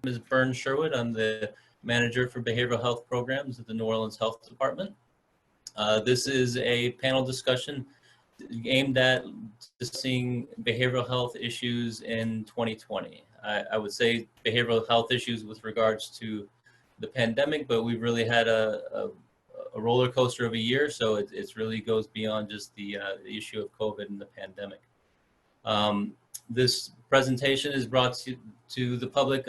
is Byrne Sherwood. I'm the manager for behavioral health programs at the New Orleans Health Department. This is a panel discussion aimed at discussing behavioral health issues in 2020. I would say behavioral health issues with regards to the pandemic, but we've really had a roller coaster of a year, so it really goes beyond just the issue of COVID and the pandemic. This presentation is brought to the public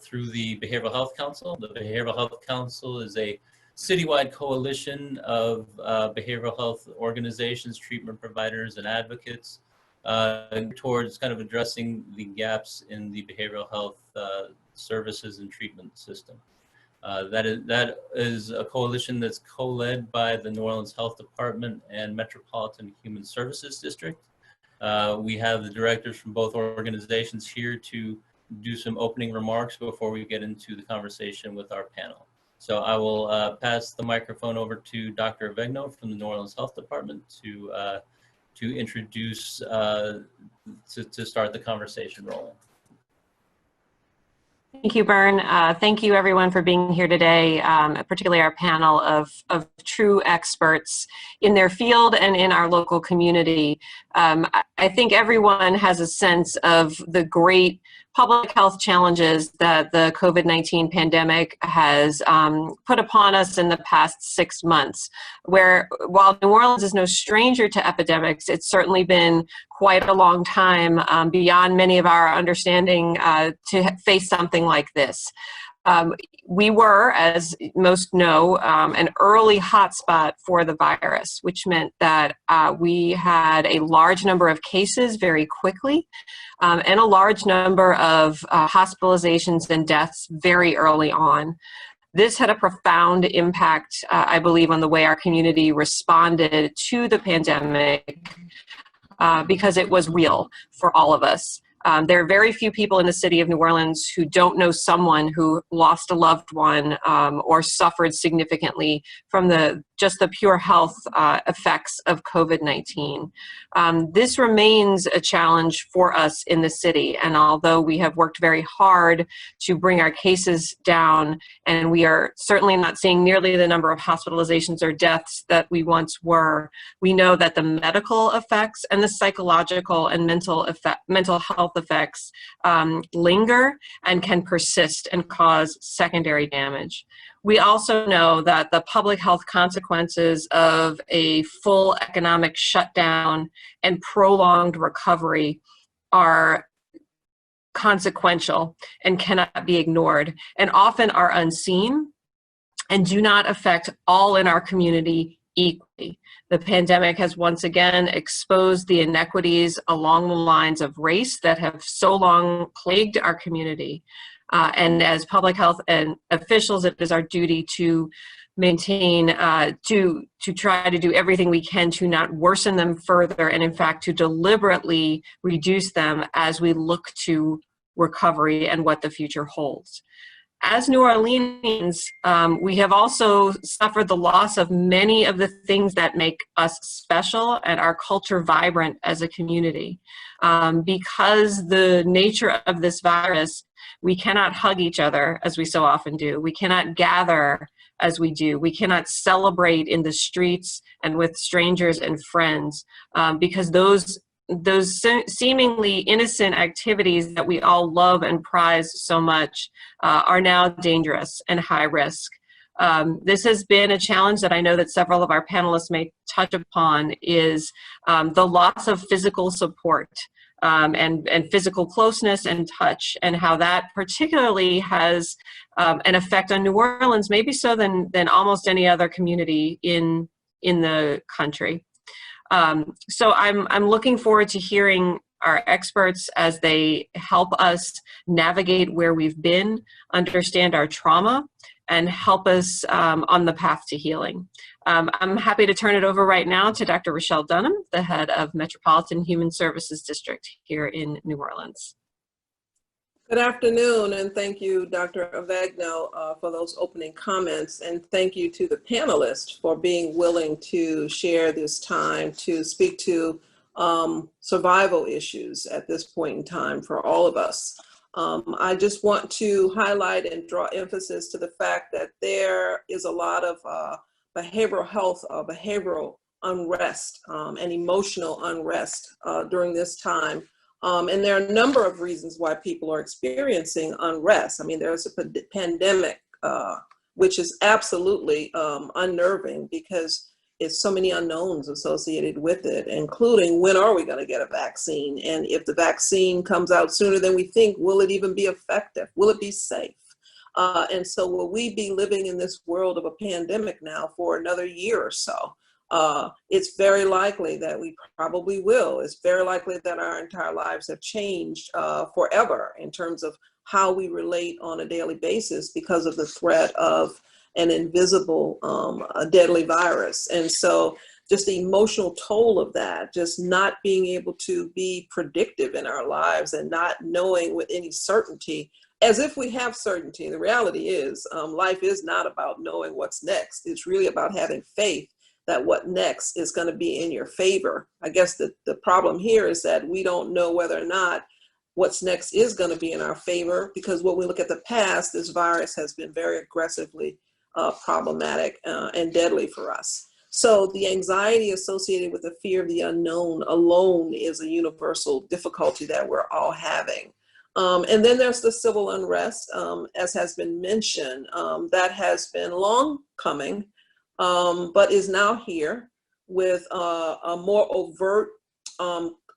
through the Behavioral Health Council. The Behavioral Health Council is a citywide coalition of behavioral health organizations, treatment providers, and advocates towards kind of addressing the gaps in the behavioral health services and treatment system. That is a coalition that's co-led by the New Orleans Health Department and Metropolitan Human Services District. We have the directors from both organizations here to do some opening remarks before we get into the conversation with our panel. So I will pass the microphone over to Dr. Avegno from the New Orleans Health Department to introduce, to start the conversation rolling. Thank you, Byrne. Thank you, everyone, for being here today, particularly our panel of true experts in their field and in our local community. I think everyone has a sense of the great public health challenges that the COVID-19 pandemic has put upon us in the past 6 months, where while New Orleans is no stranger to epidemics, it's certainly been quite a long time beyond many of our understanding to face something like this. We were, as most know, an early hotspot for the virus, which meant that we had a large number of cases very quickly and a large number of hospitalizations and deaths very early on. This had a profound impact, I believe, on the way our community responded to the pandemic because it was real for all of us. There are very few people in the city of New Orleans who don't know someone who lost a loved one or suffered significantly from just the pure health effects of COVID-19. This remains a challenge for us in the city, and although we have worked very hard to bring our cases down, and we are certainly not seeing nearly the number of hospitalizations or deaths that we once were, we know that the medical effects and the psychological and mental health effects linger and can persist and cause secondary damage. We also know that the public health consequences of a full economic shutdown and prolonged recovery are consequential and cannot be ignored, and often are unseen and do not affect all in our community equally. The pandemic has once again exposed the inequities along the lines of race that have so long plagued our community. And as public health and officials, it is our duty to maintain, to try to do everything we can to not worsen them further, and in fact to deliberately reduce them as we look to recovery and what the future holds. As New Orleanians, we have also suffered the loss of many of the things that make us special and our culture vibrant as a community. Because the nature of this virus, we cannot hug each other as we so often do. We cannot gather as we do. We cannot celebrate in the streets and with strangers and friends because those seemingly innocent activities that we all love and prize so much are now dangerous and high risk. This has been a challenge that I know that several of our panelists may touch upon, is the loss of physical support and physical closeness and touch, and how that particularly has an effect on New Orleans, maybe so than almost any other community in the country. So I'm looking forward to hearing our experts as they help us navigate where we've been, understand our trauma, and help us on the path to healing. I'm happy to turn it over right now to Dr. Rochelle Dunham, the head of Metropolitan Human Services District here in New Orleans. Good afternoon, and thank you, Dr. Avegno, for those opening comments, and thank you to the panelists for being willing to share this time to speak to survival issues at this point in time for all of us. I just want to highlight and draw emphasis to the fact that there is a lot of behavioral health, behavioral unrest and emotional unrest during this time. And there are a number of reasons why people are experiencing unrest. I mean, there's a pandemic, which is absolutely unnerving because it's so many unknowns associated with it, including when are we going to get a vaccine? And if the vaccine comes out sooner than we think, will it even be effective? Will it be safe? And so will we be living in this world of a pandemic now for another year or so? It's very likely that we probably will. It's very likely that our entire lives have changed forever in terms of how we relate on a daily basis because of the threat of an invisible, deadly virus. And so just the emotional toll of that, just not being able to be predictive in our lives and not knowing with any certainty, as if we have certainty. The reality is life is not about knowing what's next. It's really about having faith that what next is going to be in your favor. I guess the problem here is that we don't know whether or not what's next is going to be in our favor, because when we look at the past, this virus has been very aggressively problematic and deadly for us. So the anxiety associated with the fear of the unknown alone is a universal difficulty that we're all having. And then there's the civil unrest, as has been mentioned, that has been long coming, but is now here with a more overt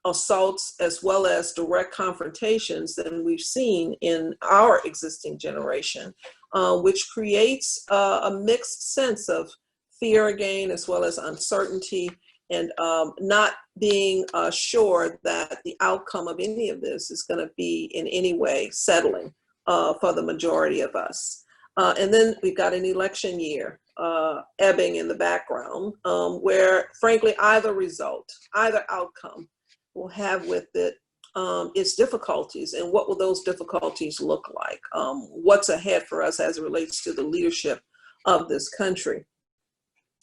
assaults as well as direct confrontations than we've seen in our existing generation, which creates a mixed sense of fear again, as well as uncertainty, and not being sure that the outcome of any of this is going to be in any way settling for the majority of us. And then we've got an election year ebbing in the background, where frankly either result, either outcome will have with it its difficulties. And what will those difficulties look like? What's ahead for us as it relates to the leadership of this country?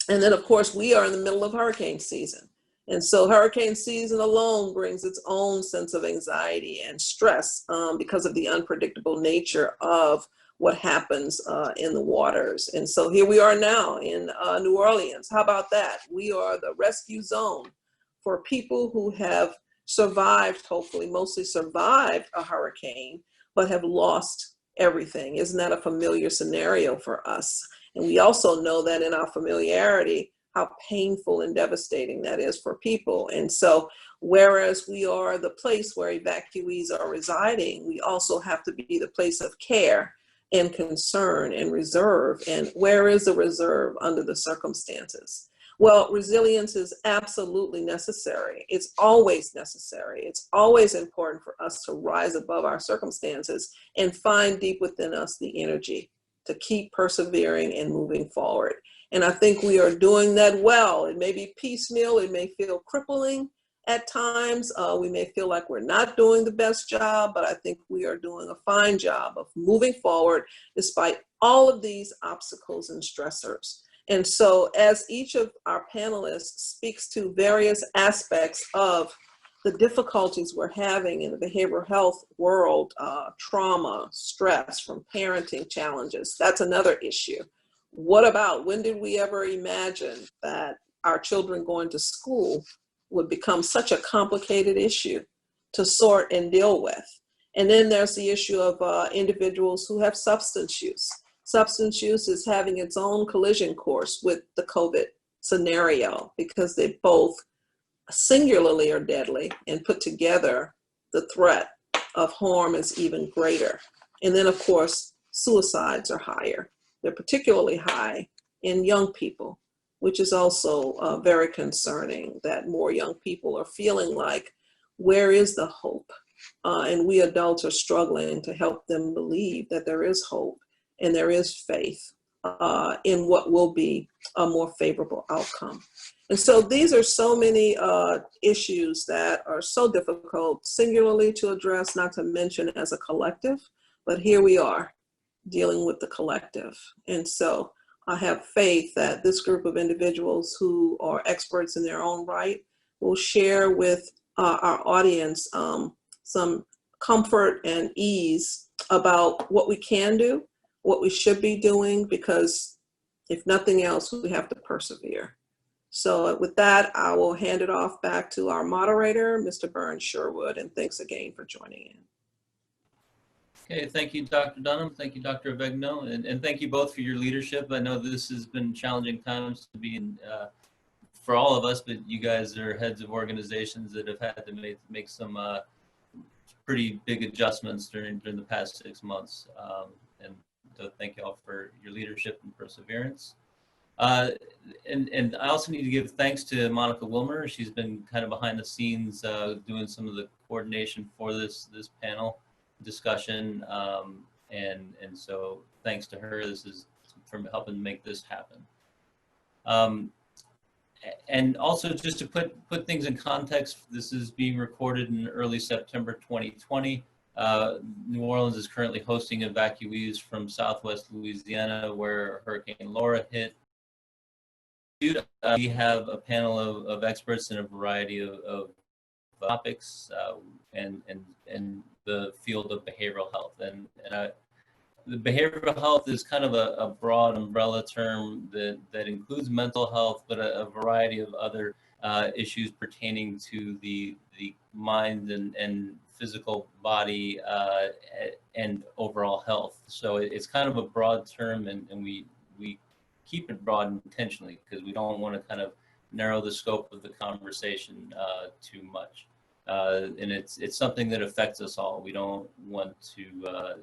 And then, of course, we are in the middle of hurricane season. And so hurricane season alone brings its own sense of anxiety and stress because of the unpredictable nature of what happens in the waters. And so here we are now in New Orleans. How about that? We are the rescue zone for people who have survived, hopefully mostly survived a hurricane, but have lost everything. Isn't that a familiar scenario for us? And we also know that in our familiarity, how painful and devastating that is for people. And so, whereas we are the place where evacuees are residing, we also have to be the place of care and concern and reserve. And where is the reserve under the circumstances? Well, resilience is absolutely necessary. It's always necessary. It's always important for us to rise above our circumstances and find deep within us the energy to keep persevering and moving forward. And I think we are doing that well. It may be piecemeal, it may feel crippling at times. We may feel like we're not doing the best job, but I think we are doing a fine job of moving forward despite all of these obstacles and stressors. And so as each of our panelists speaks to various aspects of the difficulties we're having in the behavioral health world, trauma, stress from parenting challenges, that's another issue. What about, when did we ever imagine that our children going to school would become such a complicated issue to sort and deal with? And then there's the issue of individuals who have substance use. Substance use is having its own collision course with the COVID scenario because they both singularly are deadly, and put together the threat of harm is even greater. And then of course, suicides are higher. They're particularly high in young people, which is also very concerning that more young people are feeling like, where is the hope? And we adults are struggling to help them believe that there is hope and there is faith in what will be a more favorable outcome. And so these are so many issues that are so difficult singularly to address, not to mention as a collective, but here we are dealing with the collective. And so I have faith that this group of individuals who are experts in their own right will share with our audience some comfort and ease about what we can do, what we should be doing, because if nothing else, we have to persevere. So with that, I will hand it off back to our moderator, Mr. Byrne Sherwood, and thanks again for joining in. Okay, thank you, Dr. Dunham. Thank you, Dr. Avegno, and thank you both for your leadership. I know this has been challenging times to be in, for all of us, but you guys are heads of organizations that have had to make some pretty big adjustments during the past 6 months. And so thank you all for your leadership and perseverance. And I also need to give thanks to Monica Wilmer. She's been kind of behind the scenes doing some of the coordination for this panel discussion, and so thanks to her. This is from helping make this happen. And also, just to put things in context, this is being recorded in early September 2020. New Orleans is currently hosting evacuees from Southwest Louisiana, where Hurricane Laura hit. We have a panel of experts in a variety of topics and the field of behavioral health. And the behavioral health is kind of a broad umbrella term that includes mental health, but a variety of other issues pertaining to the mind and physical body and overall health. So it's kind of a broad term, and we keep it broad intentionally because we don't want to kind of narrow the scope of the conversation too much. And it's something that affects us all. We don't want to,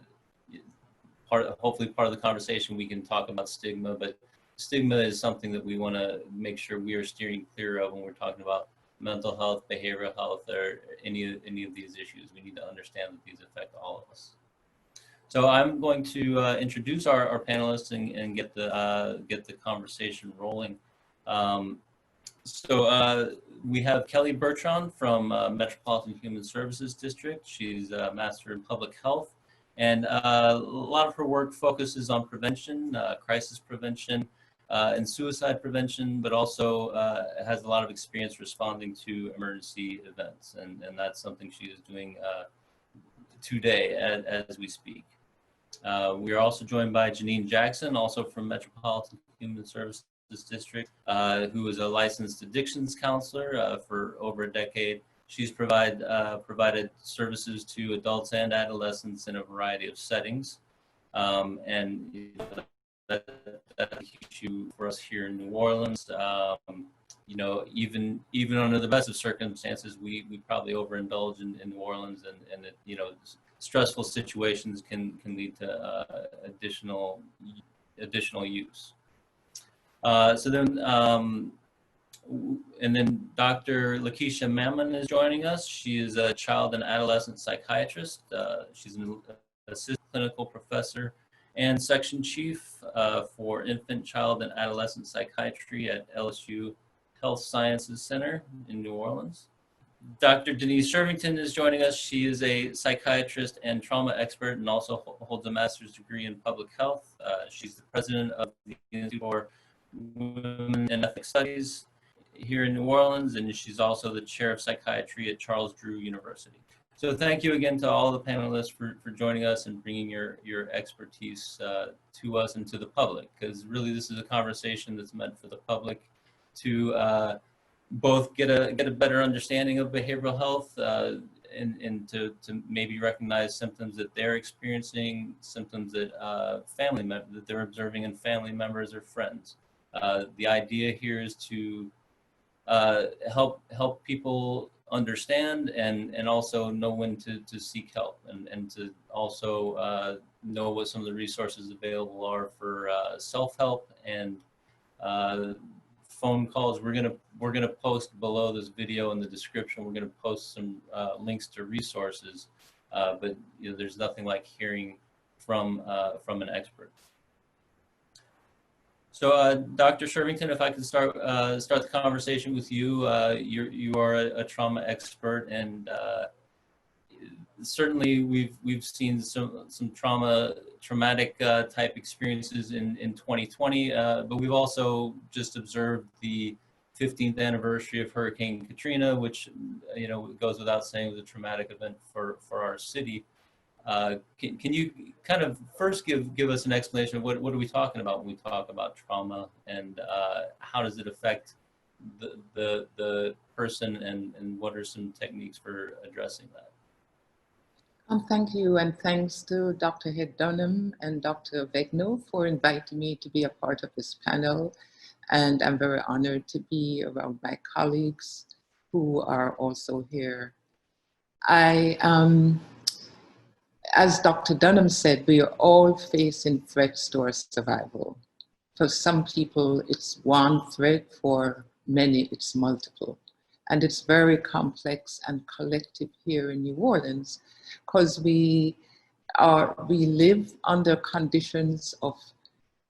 hopefully part of the conversation we can talk about stigma, but stigma is something that we want to make sure we are steering clear of when we're talking about mental health, behavioral health, or any of these issues. We need to understand that these affect all of us. So I'm going to introduce our panelists and get the conversation rolling. So we have Kelli Bertrand from Metropolitan Human Services District. She's a Master in Public Health, and a lot of her work focuses on prevention, crisis prevention, and suicide prevention, but also has a lot of experience responding to emergency events, and that's something she is doing today as we speak. We are also joined by Janine Jackson, also from Metropolitan Human Services District, who is a licensed addictions counselor for over a decade. She's provided services to adults and adolescents in a variety of settings, and that's a huge issue for us here in New Orleans. You know, even under the best of circumstances, we probably overindulge in New Orleans, and it, you know, stressful situations can lead to additional use. So then, and then Dr. LaKisha Mamon is joining us. She is a child and adolescent psychiatrist. She's an assistant clinical professor and section chief for infant, child, and adolescent psychiatry at LSU Health Sciences Center in New Orleans. Dr. Denese Shervington is joining us. She is a psychiatrist and trauma expert and also holds a master's degree in public health. She's the president of the Institute for Women and Ethnic Studies here in New Orleans, and she's also the chair of psychiatry at Charles Drew University. So thank you again to all the panelists for joining us and bringing your expertise to us and to the public, because really this is a conversation that's meant for the public to both get a better understanding of behavioral health and to maybe recognize symptoms that they're experiencing, symptoms that that they're observing in family members or friends. The idea here is to help people understand and also know when to seek help and to also know what some of the resources available are for self-help and phone calls. We're gonna post below this video in the description. We're gonna post some links to resources, but you know, there's nothing like hearing from an expert. So, Dr. Shervington, if I could start the conversation with you. You are a trauma expert, and certainly we've seen some traumatic type experiences in 2020, but we've also just observed the 15th anniversary of Hurricane Katrina, which, you know, goes without saying was a traumatic event for our city. Can you kind of first give us an explanation of what are we talking about when we talk about trauma, and how does it affect the person, and what are some techniques for addressing that? Thank you, and thanks to Dr. Dunham and Dr. Avegno for inviting me to be a part of this panel. And I'm very honored to be around my colleagues who are also here. As Dr. Dunham said, we are all facing threats to our survival. For some people, it's one threat, for many, it's multiple. And it's very complex and collective here in New Orleans, because we live under conditions of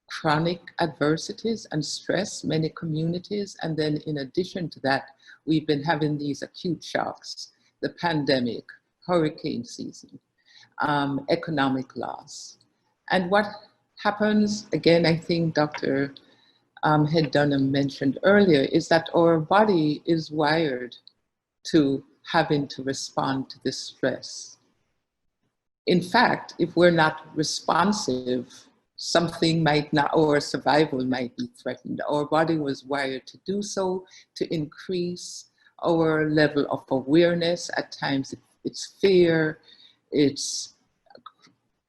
chronic adversities and stress, many communities. And then in addition to that, we've been having these acute shocks, the pandemic, hurricane season, economic loss. And what happens, again, I think Dr. Dunham mentioned earlier, is that our body is wired to having to respond to this stress. In fact, if we're not responsive, something might not, or survival might be threatened. Our body was wired to do so, to increase our level of awareness. At times it's fear, it's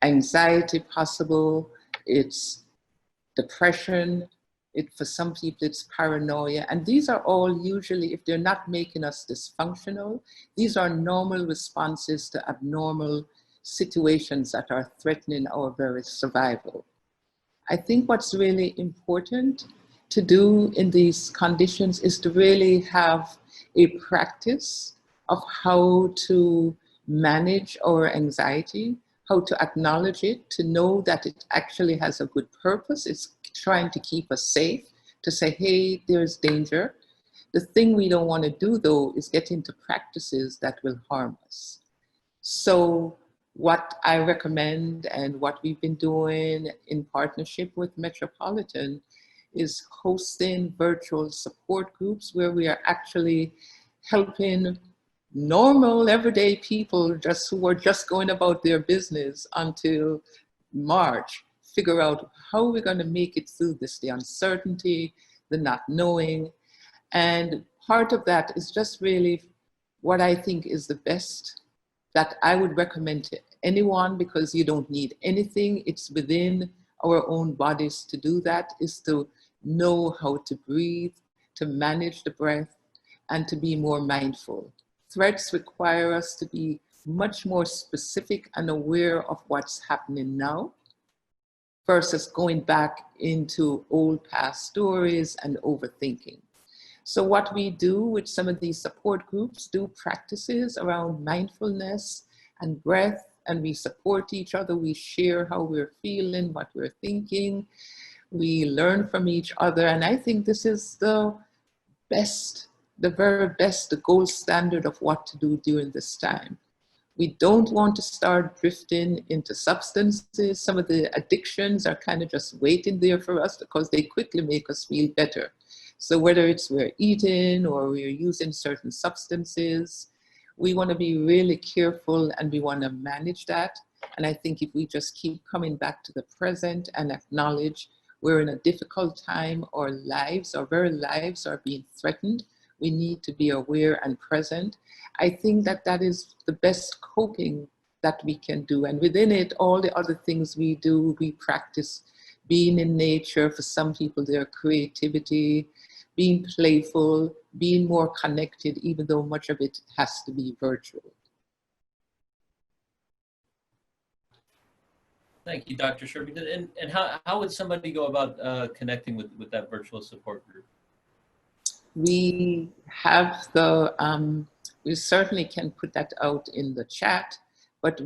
anxiety possible, it's depression, for some people it's paranoia. And these are all usually, if they're not making us dysfunctional, these are normal responses to abnormal situations that are threatening our very survival. I think what's really important to do in these conditions is to really have a practice of how to manage our anxiety, how to acknowledge it, to know that it actually has a good purpose. It's trying to keep us safe, to say, hey, there's danger. The thing we don't want to do, though, is get into practices that will harm us. So what I recommend, and what we've been doing in partnership with Metropolitan, is hosting virtual support groups where we are actually helping normal, everyday people who are just going about their business until March, figure out how we're going to make it through this, the uncertainty, the not knowing. And part of that is just really what I think is the best that I would recommend to anyone, because you don't need anything. It's within our own bodies to do that, is to know how to breathe, to manage the breath, and to be more mindful. Threats require us to be much more specific and aware of what's happening now, versus going back into old past stories and overthinking. So what we do with some of these support groups, do practices around mindfulness and breath, and we support each other. We share how we're feeling, what we're thinking. We learn from each other. And I think this is the best, the very best, the gold standard of what to do during this time. We don't want to start drifting into substances. Some of the addictions are kind of just waiting there for us because they quickly make us feel better. So whether it's we're eating or we're using certain substances, we want to be really careful and we want to manage that. And I think if we just keep coming back to the present and acknowledge we're in a difficult time, our lives, our very lives are being threatened, we need to be aware and present. I think that that is the best coping that we can do. And within it, all the other things we do, we practice being in nature. For some people, their creativity, being playful, being more connected, even though much of it has to be virtual. Thank you, Dr. Shervington. And how would somebody go about connecting with that virtual support group? We have the, we certainly can put that out in the chat, but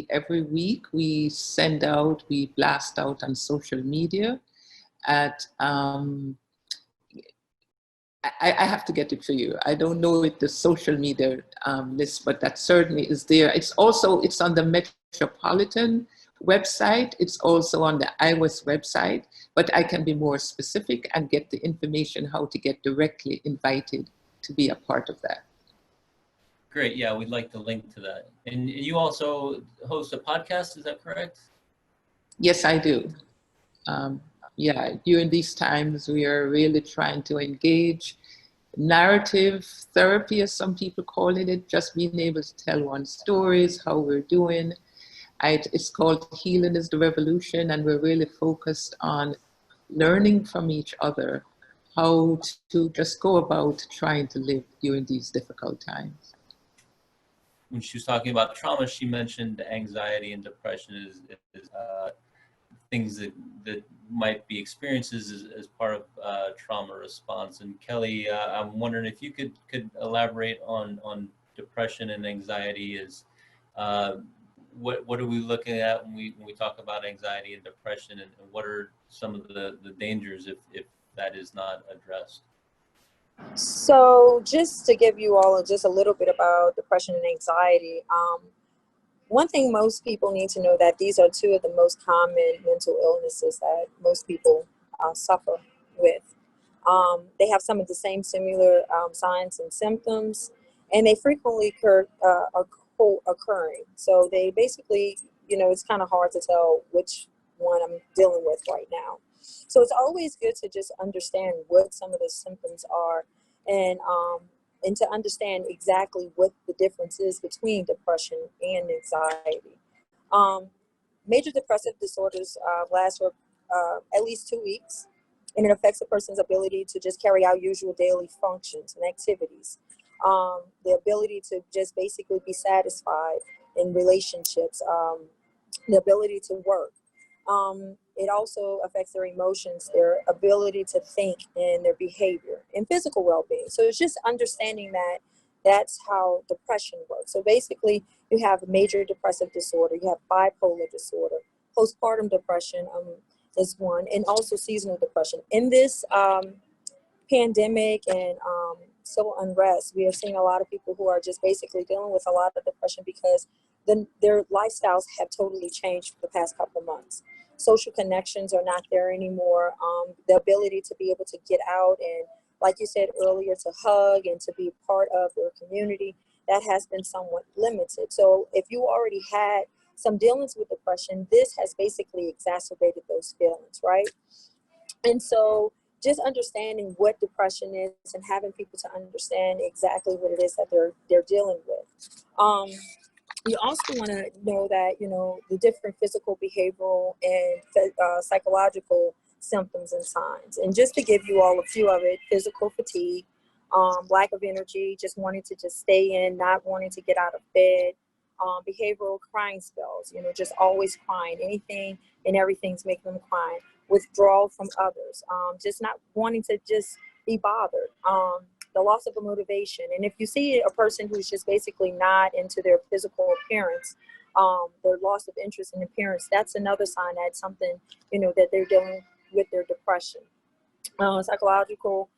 every week we send out, we blast out on social media at, I have to get it for you. I don't know if the social media list, but that certainly is there. It's also, it's on the Metropolitan website. It's also on the IWES website, but I can be more specific and get the information how to get directly invited to be a part of that. Great. Yeah, we'd like to link to that. And you also host a podcast, is that correct? Yes, I do. Yeah, during these times, we are really trying to engage narrative therapy, as some people call it, just being able to tell one's stories, how we're doing. It's called Healing is the Revolution, and we're really focused on learning from each other how to just go about trying to live during these difficult times. When she was talking about trauma, she mentioned anxiety and depression is things that might be experiences as part of trauma response. And Kelli, I'm wondering if you could elaborate on depression and anxiety. What are we looking at when we talk about anxiety and depression, and what are some of the dangers if that is not addressed? So just to give you all just a little bit about depression and anxiety, one thing most people need to know that these are two of the most common mental illnesses that most people suffer with. They have some of the same similar signs and symptoms, and they frequently are co-occurring. So they basically, it's kind of hard to tell which one I'm dealing with right now. So it's always good to just understand what some of the symptoms are, and to understand exactly what the difference is between depression and anxiety. Major depressive disorders last for at least 2 weeks, and it affects a person's ability to just carry out usual daily functions and activities. The ability to just basically be satisfied in relationships, the ability to work. It also affects their emotions, their ability to think, and their behavior and physical well-being. So it's just understanding that that's how depression works. So basically, you have major depressive disorder, you have bipolar disorder, postpartum depression is one, and also seasonal depression. In this pandemic and civil unrest, we are seeing a lot of people who are just basically dealing with a lot of depression because their lifestyles have totally changed for the past couple of months. Social connections are not there anymore. The ability to be able to get out and, like you said earlier, to hug and to be part of their community, that has been somewhat limited. So if you already had some dealings with depression, this has basically exacerbated those feelings, right? And so just understanding what depression is and having people to understand exactly what it is that they're dealing with. You also want to know that, the different physical, behavioral, and psychological symptoms and signs. And just to give you all a few of it: physical fatigue, lack of energy, just wanting to just stay in, not wanting to get out of bed, behavioral crying spells, just always crying, anything and everything's making them cry, withdrawal from others, just not wanting to just be bothered, the loss of a motivation. And if you see a person who's just basically not into their physical appearance, their loss of interest in appearance, that's another sign that something, that they're dealing with their depression. Psychological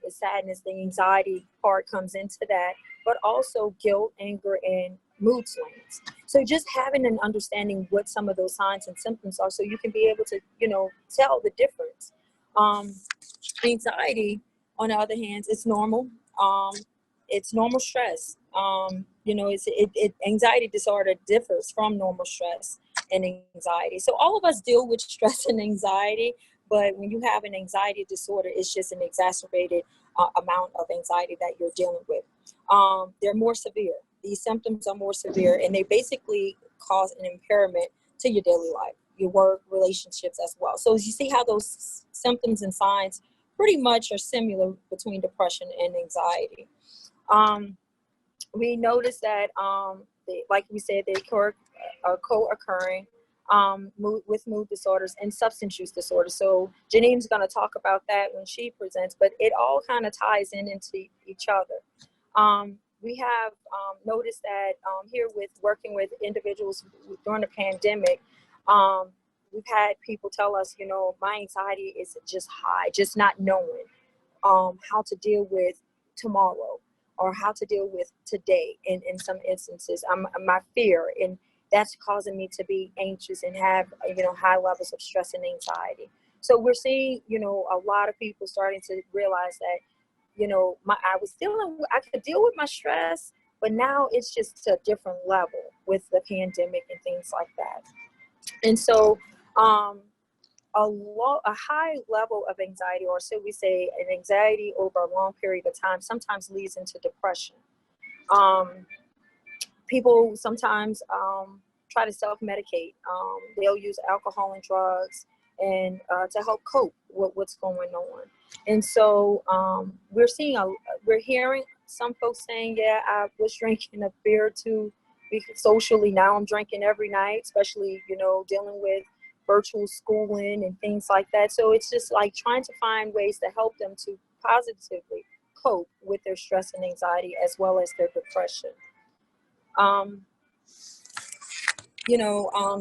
sadness, the anxiety part comes into that, but also guilt, anger, and mood swings. So just having an understanding what some of those signs and symptoms are, so you can be able to, tell the difference. Anxiety, on the other hand, it's normal. It's normal stress. Anxiety disorder differs from normal stress and anxiety. So all of us deal with stress and anxiety, but when you have an anxiety disorder, it's just an exacerbated amount of anxiety that you're dealing with. They're more severe. These symptoms are more severe, and they basically cause an impairment to your daily life, your work, relationships as well. So you see how those symptoms and signs pretty much are similar between depression and anxiety. We noticed that, like we said, they are co-occurring with mood disorders and substance use disorders. So Janine's going to talk about that when she presents, but it all kind of ties into each other. We have noticed that here with working with individuals during the pandemic, we've had people tell us, my anxiety is just high, just not knowing how to deal with tomorrow or how to deal with today. In some instances, my fear, and that's causing me to be anxious and have, high levels of stress and anxiety. So we're seeing, a lot of people starting to realize that, I could deal with my stress, but now it's just a different level with the pandemic and things like that. And so a high level of anxiety, or so we say an anxiety over a long period of time, sometimes leads into depression. People sometimes try to self-medicate. They'll use alcohol and drugs and to help cope with what's going on. And so we're hearing some folks saying, yeah, I was drinking a beer or two socially. Now I'm drinking every night, especially, dealing with virtual schooling and things like that. So it's just like trying to find ways to help them to positively cope with their stress and anxiety as well as their depression.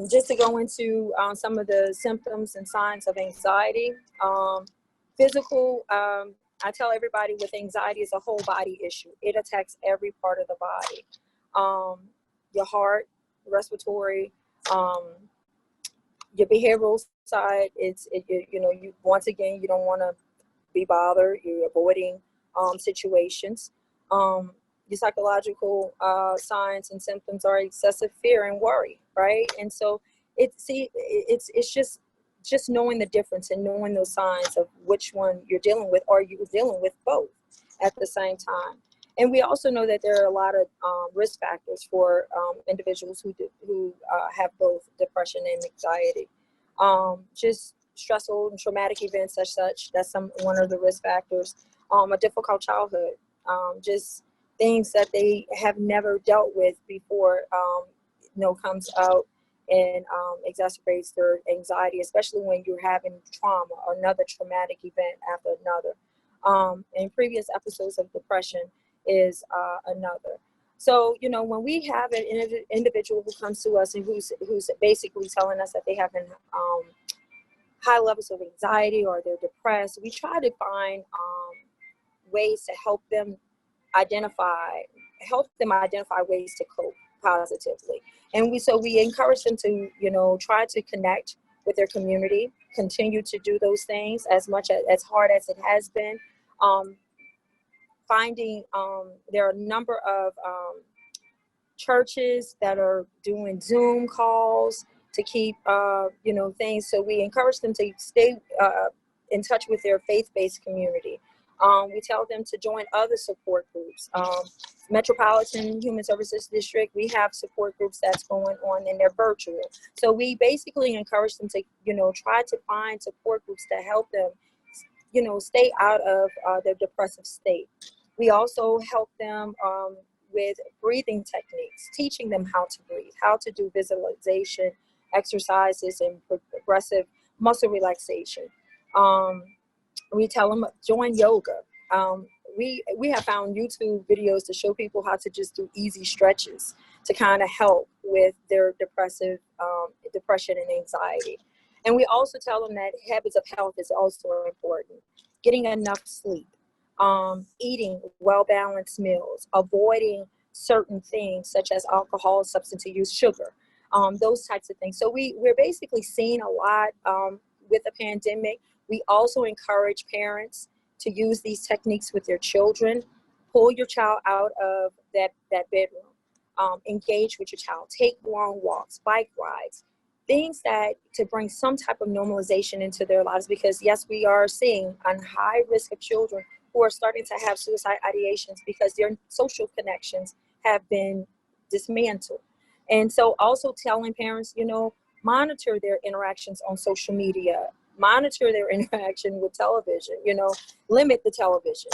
Just to go into some of the symptoms and signs of anxiety, physical, I tell everybody with anxiety is a whole body issue. It attacks every part of the body. Your heart, respiratory, your behavioral side, you once again, you don't want to be bothered. You're avoiding situations. Your psychological signs and symptoms are excessive fear and worry, right? And so it's just knowing the difference and knowing those signs of which one you're dealing with, or you're dealing with both at the same time. And we also know that there are a lot of risk factors for individuals who have both depression and anxiety. Just stressful and traumatic events as such, that's one of the risk factors. A difficult childhood, just things that they have never dealt with before, comes out and exacerbates their anxiety, especially when you're having trauma or another traumatic event after another. In previous episodes of depression is another. So, when we have an individual who comes to us and who's basically telling us that they have high levels of anxiety or they're depressed, we try to find ways to help them identify ways to cope positively. And we encourage them to, try to connect with their community, continue to do those things as hard as it has been. There are a number of churches that are doing Zoom calls to keep, things. So we encourage them to stay in touch with their faith-based community. We tell them to join other support groups. Metropolitan Human Services District, we have support groups that's going on, and they're virtual. So we basically encourage them to, try to find support groups to help them, stay out of their depressive state. We also help them with breathing techniques, teaching them how to breathe, how to do visualization exercises and progressive muscle relaxation. We tell them join yoga. We have found YouTube videos to show people how to just do easy stretches to kind of help with their depression and anxiety. And we also tell them that habits of health is also important. Getting enough sleep, eating well-balanced meals, avoiding certain things such as alcohol, substance use, sugar, those types of things. So we're basically seeing a lot with the pandemic. We also encourage parents to use these techniques with their children. Pull your child out of that bedroom. Engage with your child. Take long walks, bike rides, things that to bring some type of normalization into their lives, because yes, we are seeing a high risk of children who are starting to have suicide ideations because their social connections have been dismantled. And so also telling parents, monitor their interactions on social media, monitor their interaction with television, limit the television,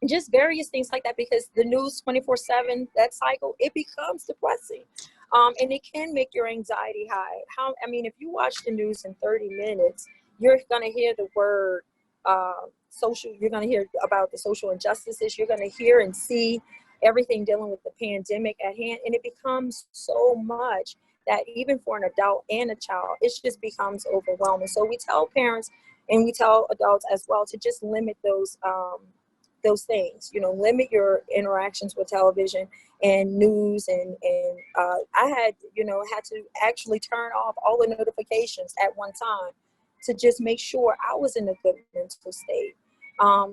just various things like that, because the news 24/7, that cycle, it becomes depressing. And it can make your anxiety high. If you watch the news in 30 minutes, you're going to hear the word social, you're going to hear about the social injustices, you're going to hear and see everything dealing with the pandemic at hand, and it becomes so much that even for an adult and a child, it just becomes overwhelming. So we tell parents and we tell adults as well to just limit those those things. You know, limit your interactions with television and news, and I had to actually turn off all the notifications at one time to just make sure I was in a good mental state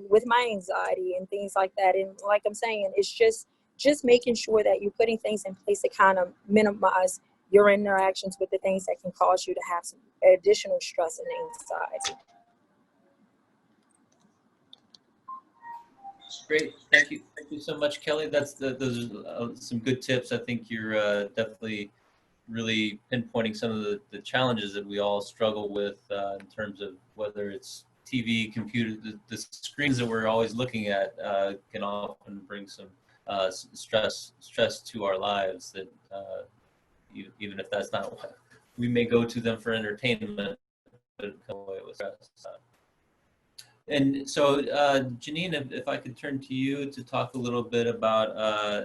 with my anxiety and things like that. And like I'm saying, it's just making sure that you're putting things in place to kind of minimize your interactions with the things that can cause you to have some additional stress and anxiety. Great, thank you so much, Kelly. Those are some good tips. I think you're definitely really pinpointing some of the challenges that we all struggle with in terms of whether it's TV, computer, the screens that we're always looking at can often bring some stress to our lives, that even if that's not what we may go to them for entertainment, but it come away with stress. And so, Janine, if I could turn to you to talk a little bit about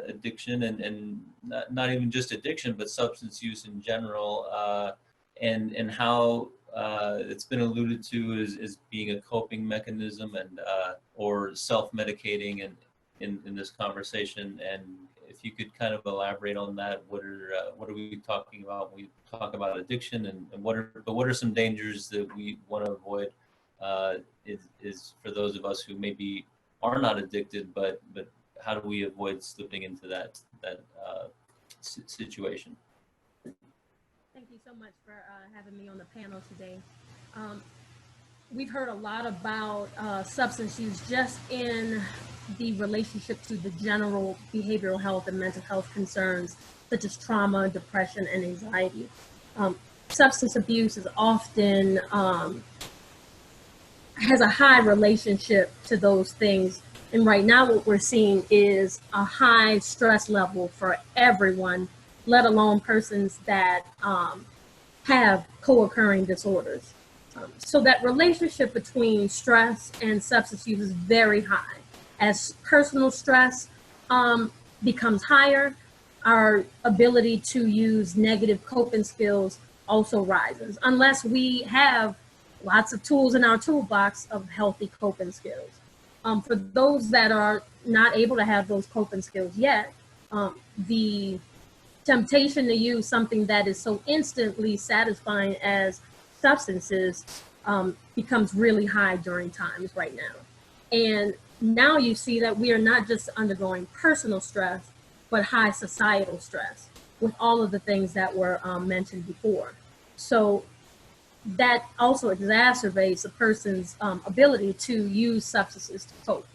addiction, and not even just addiction, but substance use in general, and how it's been alluded to as being a coping mechanism, and or self-medicating in this conversation. And if you could kind of elaborate on that, what are we talking about when we talk about addiction, and what are some dangers that we want to avoid? Is for those of us who maybe are not addicted, but how do we avoid slipping into that situation? Thank you so much for having me on the panel today. We've heard a lot about substance use just in the relationship to the general behavioral health and mental health concerns, such as trauma, depression, and anxiety. Substance abuse is often has a high relationship to those things. And right now what we're seeing is a high stress level for everyone, let alone persons that have co-occurring disorders. So that relationship between stress and substance use is very high. As personal stress becomes higher, our ability to use negative coping skills also rises, unless we have lots of tools in our toolbox of healthy coping skills. For those that are not able to have those coping skills yet, the temptation to use something that is so instantly satisfying as substances becomes really high during times right now. And now you see that we are not just undergoing personal stress, but high societal stress with all of the things that were mentioned before. So that also exacerbates a person's ability to use substances to cope.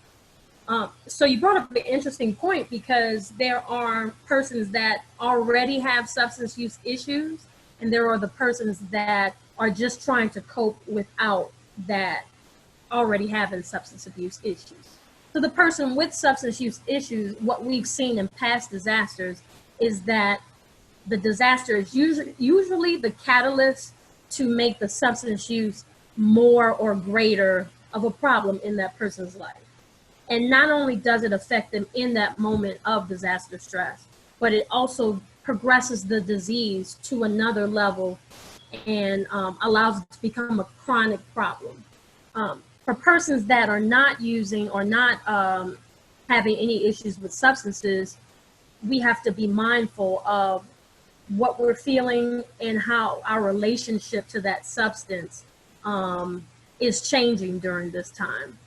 So you brought up an interesting point, because there are persons that already have substance use issues, and there are the persons that are just trying to cope without that already having substance abuse issues. So the person with substance use issues, what we've seen in past disasters is that the disaster is usually the catalyst to make the substance use more or greater of a problem in that person's life. And not only does it affect them in that moment of disaster stress, but it also progresses the disease to another level and allows it to become a chronic problem. For persons that are not using or not having any issues with substances, we have to be mindful of what we're feeling and how our relationship to that substance is changing during this time.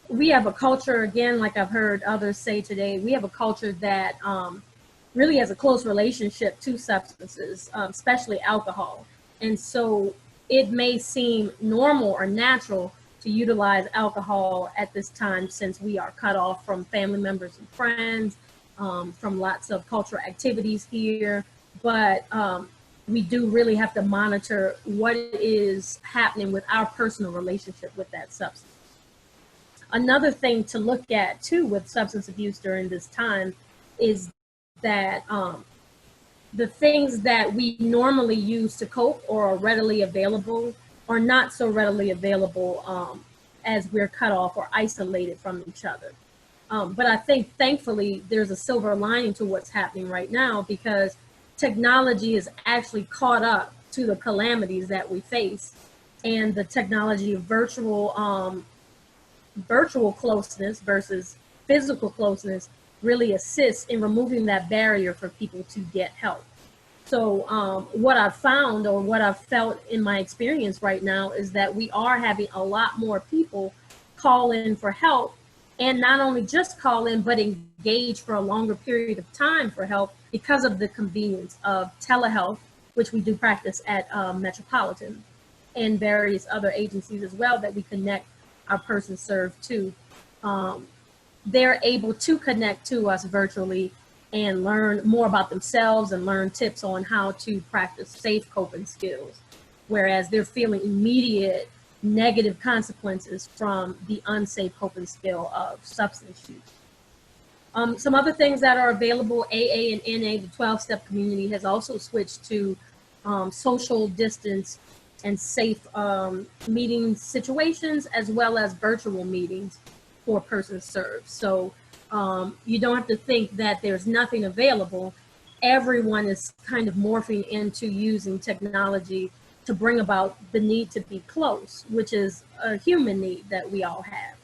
We have a culture, again, like I've heard others say today, we have a culture that really has a close relationship to substances, especially alcohol. And so it may seem normal or natural to utilize alcohol at this time, since we are cut off from family members and friends, from lots of cultural activities here, but we do really have to monitor what is happening with our personal relationship with that substance. Another thing to look at too with substance abuse during this time is that the things that we normally use to cope or are readily available are not so readily available as we're cut off or isolated from each other. But I think thankfully there's a silver lining to what's happening right now, because technology is actually caught up to the calamities that we face, and the technology of virtual virtual closeness versus physical closeness really assists in removing that barrier for people to get help. So what I've found, or what I've felt in my experience right now, is that we are having a lot more people call in for help, and not only just call in, but engage for a longer period of time for help because of the convenience of telehealth, which we do practice at Metropolitan and various other agencies as well that we connect our persons served to. They're able to connect to us virtually and learn more about themselves and learn tips on how to practice safe coping skills, whereas they're feeling immediate negative consequences from the unsafe coping skill of substance use. Some other things that are available, AA and NA, the 12-step community has also switched to social distance and safe meeting situations, as well as virtual meetings for persons served. So you don't have to think that there's nothing available. Everyone is kind of morphing into using technology to bring about the need to be close, which is a human need that we all have.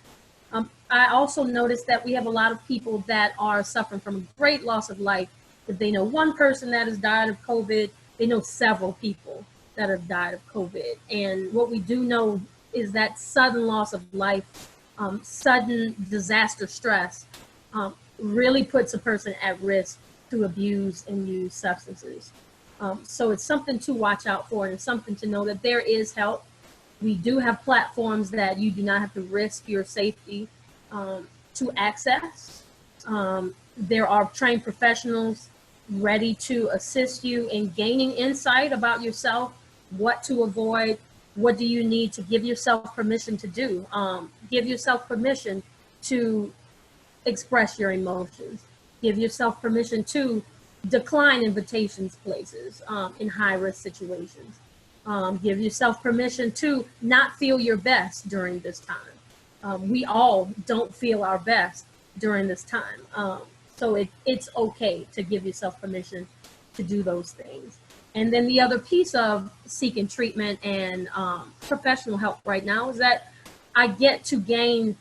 I also noticed that we have a lot of people that are suffering from a great loss of life. If they know one person that has died of COVID, they know several people that have died of COVID. And what we do know is that sudden loss of life, sudden disaster stress, really puts a person at risk to abuse and use substances. So it's something to watch out for, and it's something to know that there is help. We do have platforms that you do not have to risk your safety to access. There are trained professionals ready to assist you in gaining insight about yourself, what to avoid, what do you need to give yourself permission to do. Give yourself permission to express your emotions. Give yourself permission to decline invitations places in high-risk situations. Give yourself permission to not feel your best during this time. We all don't feel our best during this time. So it's okay to give yourself permission to do those things. And then the other piece of seeking treatment and professional help right now is that I get to gain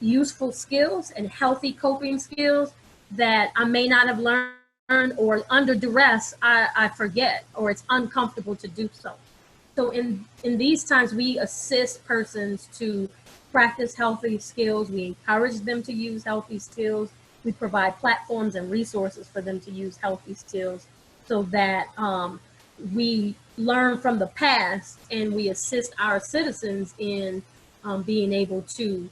useful skills and healthy coping skills that I may not have learned, or under duress, I forget, or it's uncomfortable to do so. So in these times, we assist persons to practice healthy skills. We encourage them to use healthy skills. We provide platforms and resources for them to use healthy skills so that we learn from the past and we assist our citizens in being able to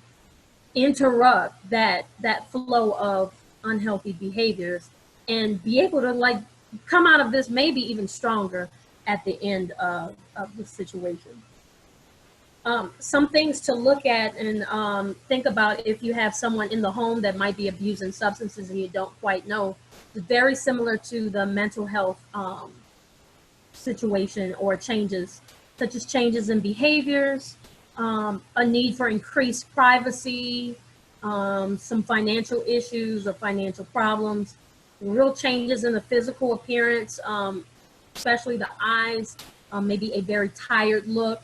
interrupt that flow of unhealthy behaviors and be able to come out of this maybe even stronger at the end of the situation. Some things to look at and think about if you have someone in the home that might be abusing substances and you don't quite know. It's very similar to the mental health situation or changes, such as changes in behaviors, a need for increased privacy, some financial issues or financial problems, real changes in the physical appearance, especially the eyes, maybe a very tired look,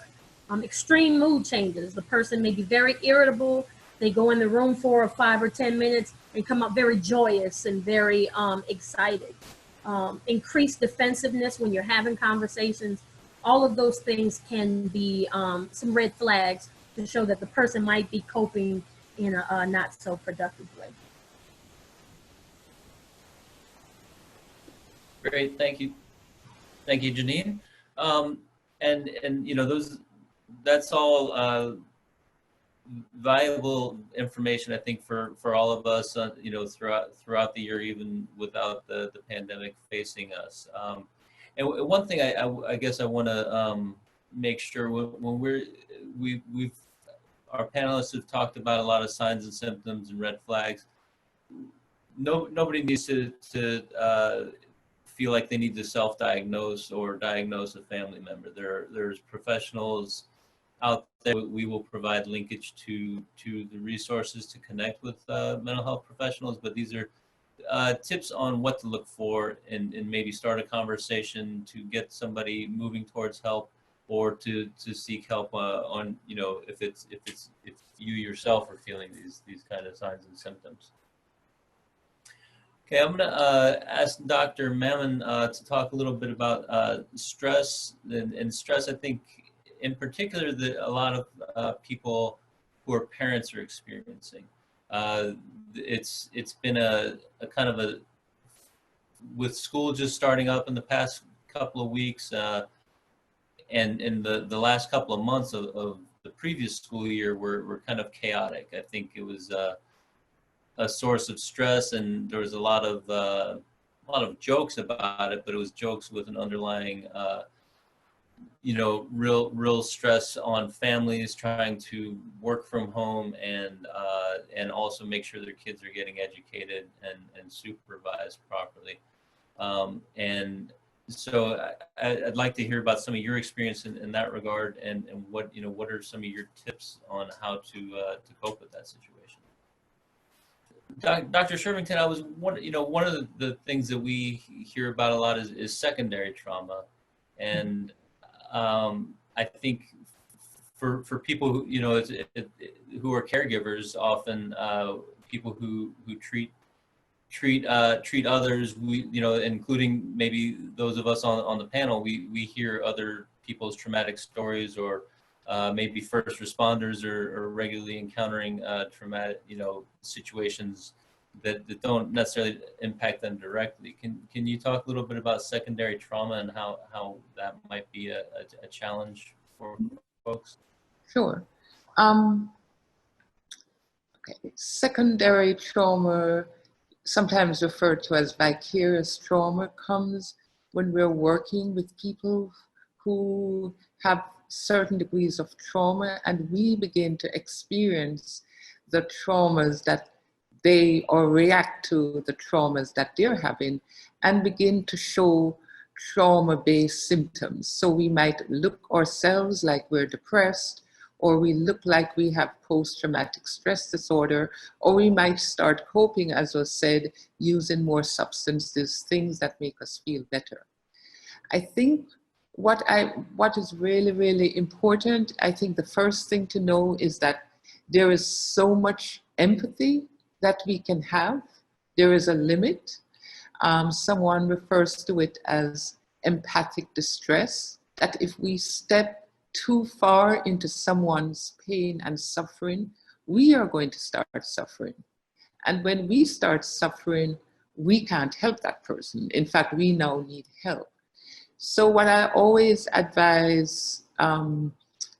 extreme mood changes. The person may be very irritable. They go in the room for 5 or 10 minutes and come out very joyous and very excited. Increased defensiveness when you're having conversations. All of those things can be some red flags to show that the person might be coping in a not so productive way. Great, thank you, Janine. And you know, that's all valuable information, I think, for all of us, you know, throughout the year, even without the pandemic facing us. And one thing I guess I want to make sure when we've our panelists have talked about a lot of signs and symptoms and red flags. Nobody needs to feel like they need to self-diagnose or diagnose a family member. There's professionals out there. We will provide linkage to the resources to connect with mental health professionals, but these are tips on what to look for and maybe start a conversation to get somebody moving towards help or to seek help on, you know, if you yourself are feeling these kind of signs and symptoms. Okay, I'm gonna ask Dr. Mamon to talk a little bit about stress and stress. I think in particular that a lot of people who are parents are experiencing. It's been a kind of a, with school just starting up in the past couple of weeks, and in the last couple of months of the previous school year were kind of chaotic. I think it was a source of stress, and there was a lot of jokes about it, but it was jokes with an underlying you know, real stress on families trying to work from home and also make sure their kids are getting educated and supervised properly. And so I'd like to hear about some of your experience in that regard, and what, you know, what are some of your tips on how to cope with that situation. Dr. Shervington, I was one of the things that we hear about a lot is secondary trauma, and I think for people who, you know, who are caregivers, often people who treat others, we, you know, including maybe those of us on the panel, we hear other people's traumatic stories, or maybe first responders are regularly encountering traumatic, you know, situations that don't necessarily impact them directly. Can you talk a little bit about secondary trauma and how that might be a challenge for folks? Sure. Okay. Secondary trauma, sometimes referred to as vicarious trauma, comes when we're working with people who have certain degrees of trauma, and we begin to experience the traumas that they, or react to the traumas that they're having, and begin to show trauma-based symptoms. So we might look ourselves like we're depressed, or we look like we have post-traumatic stress disorder, or we might start coping, as was said, using more substances, things that make us feel better. I think what is really, really important, I think the first thing to know is that there is so much empathy that we can have. There is a limit. Someone refers to it as empathic distress, that if we step too far into someone's pain and suffering, we are going to start suffering. And when we start suffering, we can't help that person. In fact, we now need help. So what I always advise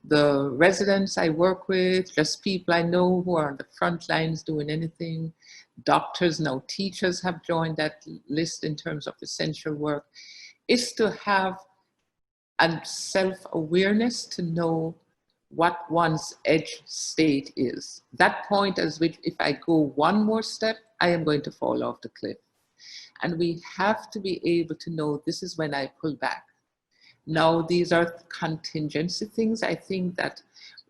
the residents I work with, just people I know who are on the front lines doing anything, doctors, now teachers have joined that list in terms of essential work, is to have a self-awareness to know what one's edge state is. That point as which if I go one more step, I am going to fall off the cliff. And we have to be able to know this is when I pull back. Now, these are contingency things I think that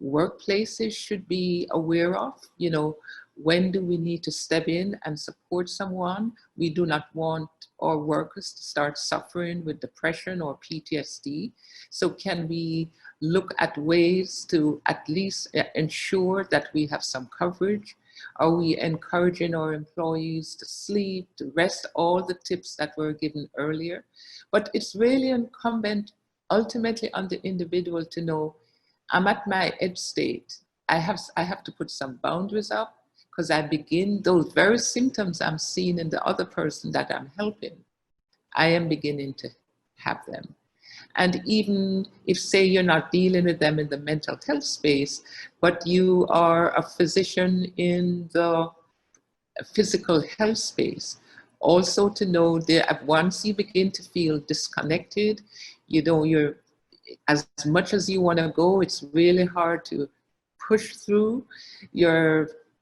workplaces should be aware of. You know, when do we need to step in and support someone? We do not want our workers to start suffering with depression or PTSD. So can we look at ways to at least ensure that we have some coverage? Are we encouraging our employees to sleep, to rest, all the tips that were given earlier? But it's really incumbent ultimately on the individual to know, I'm at my edge state. I have to put some boundaries up, because I begin, those very symptoms I'm seeing in the other person that I'm helping, I am beginning to have them. And even if, say, you're not dealing with them in the mental health space, but you are a physician in the physical health space, also to know that once you begin to feel disconnected, you know, you're, as much as you want to go, it's really hard to push through.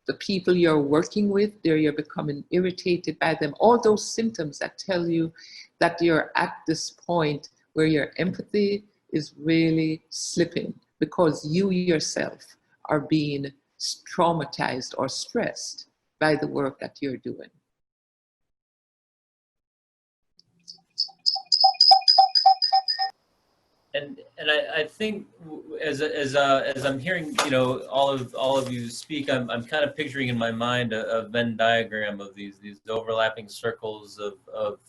The people you're working with, you're becoming irritated by them. All those symptoms that tell you that you're at this point where your empathy is really slipping because you yourself are being traumatized or stressed by the work that you're doing. I think as I'm hearing, you know, all of you speak, I'm kind of picturing in my mind a Venn diagram of these overlapping circles of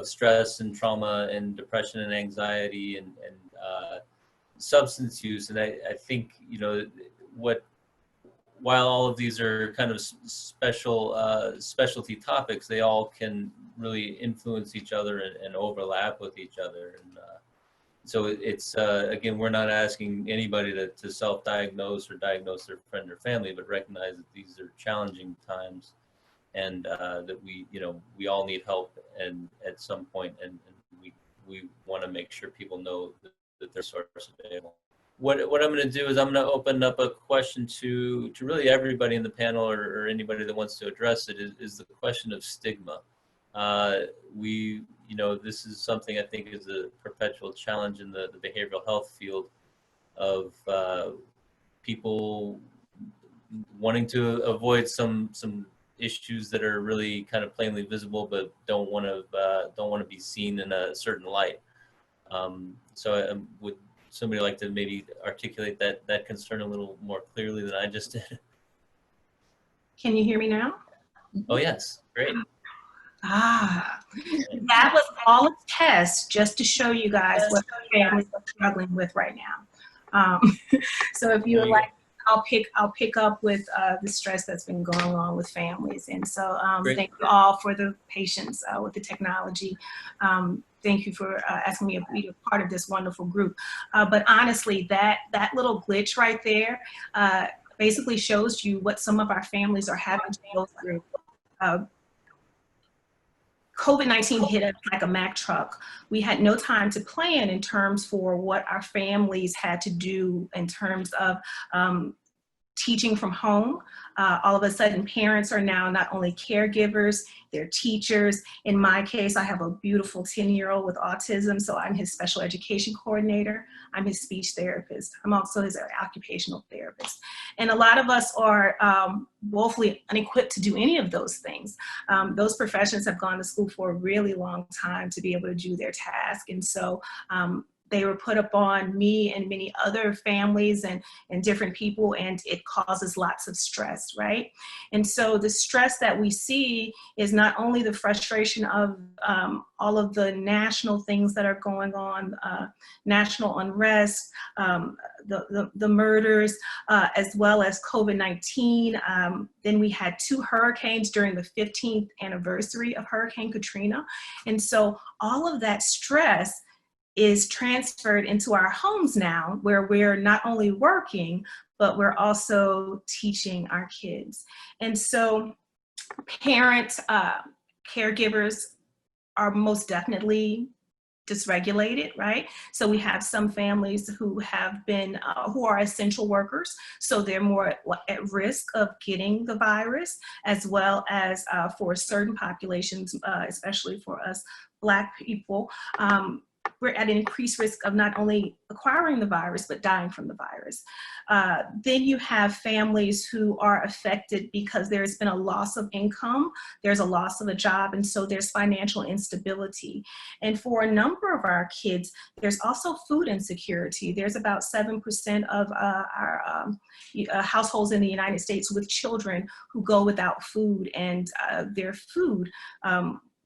stress and trauma and depression and anxiety and substance use. And I think, you know, while all of these are kind of specialty topics, they all can really influence each other and overlap with each other. And so it's, again, we're not asking anybody to self-diagnose or diagnose their friend or family, but recognize that these are challenging times and that we all need help and at some point, and we want to make sure people know that there's source available. What I'm going to do is I'm going to open up a question to really everybody in the panel or anybody that wants to address it is the question of stigma. This is something I think is a perpetual challenge in the behavioral health field of people wanting to avoid some issues that are really kind of plainly visible, but don't want to be seen in a certain light. Would somebody like to maybe articulate that concern a little more clearly than I just did? Can you hear me now? Oh yes, great. That was all a test just to show you guys what families are struggling with right now. So if you would like, I'll pick up with the stress that's been going on with families. And so thank you all for the patience with the technology. Thank you for asking me to be a part of this wonderful group. But honestly, that little glitch right there basically shows you what some of our families are having to go through. COVID-19 hit us like a Mack truck. We had no time to plan in terms for what our families had to do in terms of teaching from home. All of a sudden, parents are now not only caregivers, they're teachers. In my case, I have a beautiful 10-year-old with autism, so I'm his special education coordinator. I'm his speech therapist. I'm also his occupational therapist. And a lot of us are woefully unequipped to do any of those things. Those professions have gone to school for a really long time to be able to do their task. And so they were put upon me and many other families and different people, and it causes lots of stress, right? And so the stress that we see is not only the frustration of all of the national things that are going on, national unrest, the murders, as well as COVID-19. Then we had 2 hurricanes during the 15th anniversary of Hurricane Katrina. And so all of that stress is transferred into our homes now, where we're not only working, but we're also teaching our kids. And so parents, caregivers are most definitely dysregulated, right? So we have some families who have been, who are essential workers, so they're more at risk of getting the virus, as well as for certain populations, especially for us Black people, we're at an increased risk of not only acquiring the virus, but dying from the virus. Then you have families who are affected because there's been a loss of income, there's a loss of a job, and so there's financial instability. And for a number of our kids, there's also food insecurity. There's about 7% of our households in the United States with children who go without food, and their food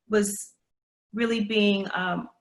was really being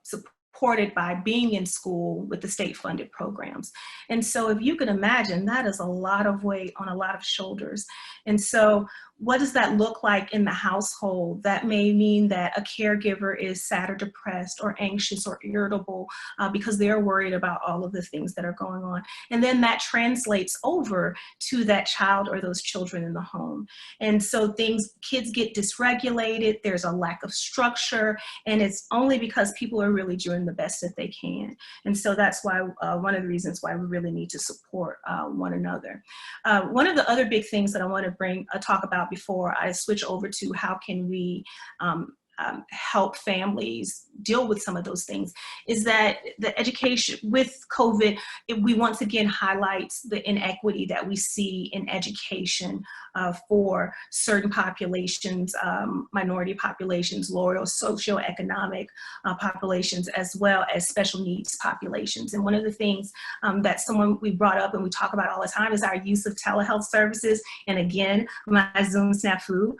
supported by being in school with the state-funded programs. And so if you can imagine, that is a lot of weight on a lot of shoulders. And so what does that look like in the household? That may mean that a caregiver is sad or depressed or anxious or irritable because they're worried about all of the things that are going on. And then that translates over to that child or those children in the home. And so kids get dysregulated, there's a lack of structure, and it's only because people are really doing the best that they can. And so that's why one of the reasons why we really need to support one another. One of the other big things that I want to talk about before I switch over to how can we help families deal with some of those things is that the education with COVID, we once again highlights the inequity that we see in education for certain populations, minority populations, lower socioeconomic populations, as well as special needs populations. And one of the things that we brought up and we talk about all the time is our use of telehealth services. And again, my Zoom snafu.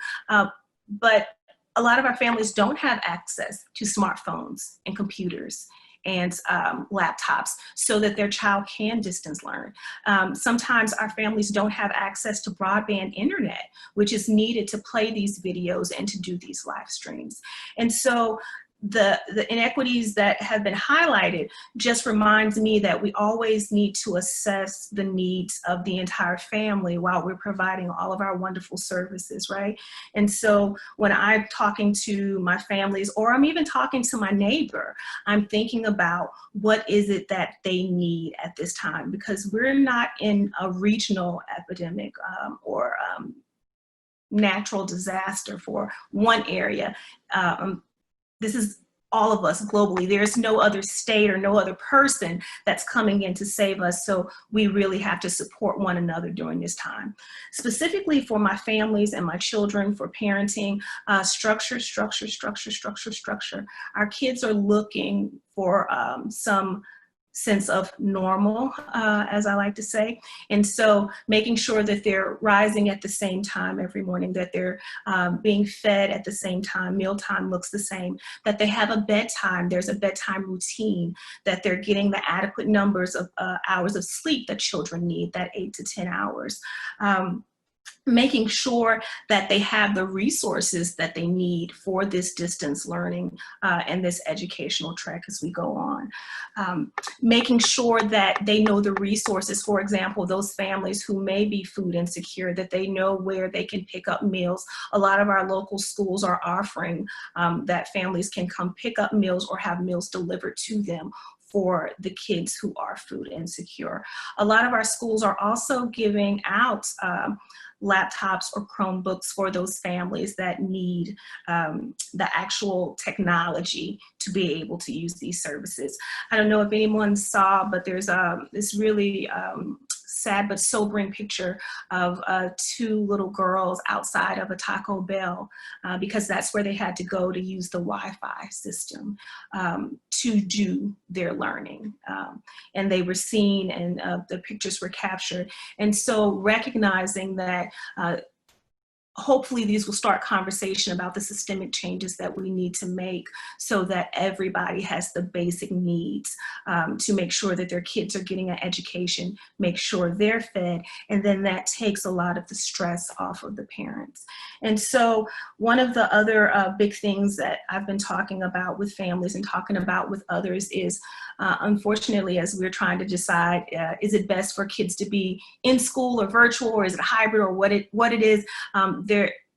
But a lot of our families don't have access to smartphones and computers and laptops so that their child can distance learn. Sometimes our families don't have access to broadband internet, which is needed to play these videos and to do these live streams. And so the inequities that have been highlighted just reminds me that we always need to assess the needs of the entire family while we're providing all of our wonderful services, right? And so when I'm talking to my families, or I'm even talking to my neighbor, I'm thinking about what is it that they need at this time, because we're not in a regional epidemic or natural disaster for one area. This is all of us globally. There's no other state or no other person that's coming in to save us. So we really have to support one another during this time. Specifically for my families and my children, for parenting, structure. Our kids are looking for some sense of normal, as I like to say. And so making sure that they're rising at the same time every morning, that they're being fed at the same time, mealtime looks the same, that they have a bedtime, there's a bedtime routine, that they're getting the adequate numbers of hours of sleep that children need, that 8 to 10 hours. Making sure that they have the resources that they need for this distance learning and this educational track as we go on. Making sure that they know the resources, for example, those families who may be food insecure, that they know where they can pick up meals. A lot of our local schools are offering that families can come pick up meals or have meals delivered to them for the kids who are food insecure. A lot of our schools are also giving out laptops or Chromebooks for those families that need the actual technology to be able to use these services. I don't know if anyone saw, but there's this really sad but sobering picture of 2 little girls outside of a Taco Bell because that's where they had to go to use the Wi-Fi system to do their learning. And they were seen and the pictures were captured. And so recognizing that hopefully these will start conversation about the systemic changes that we need to make so that everybody has the basic needs to make sure that their kids are getting an education, make sure they're fed, and then that takes a lot of the stress off of the parents. And so one of the other big things that I've been talking about with families and talking about with others is unfortunately, as we're trying to decide, is it best for kids to be in school or virtual, or is it hybrid, or what it is,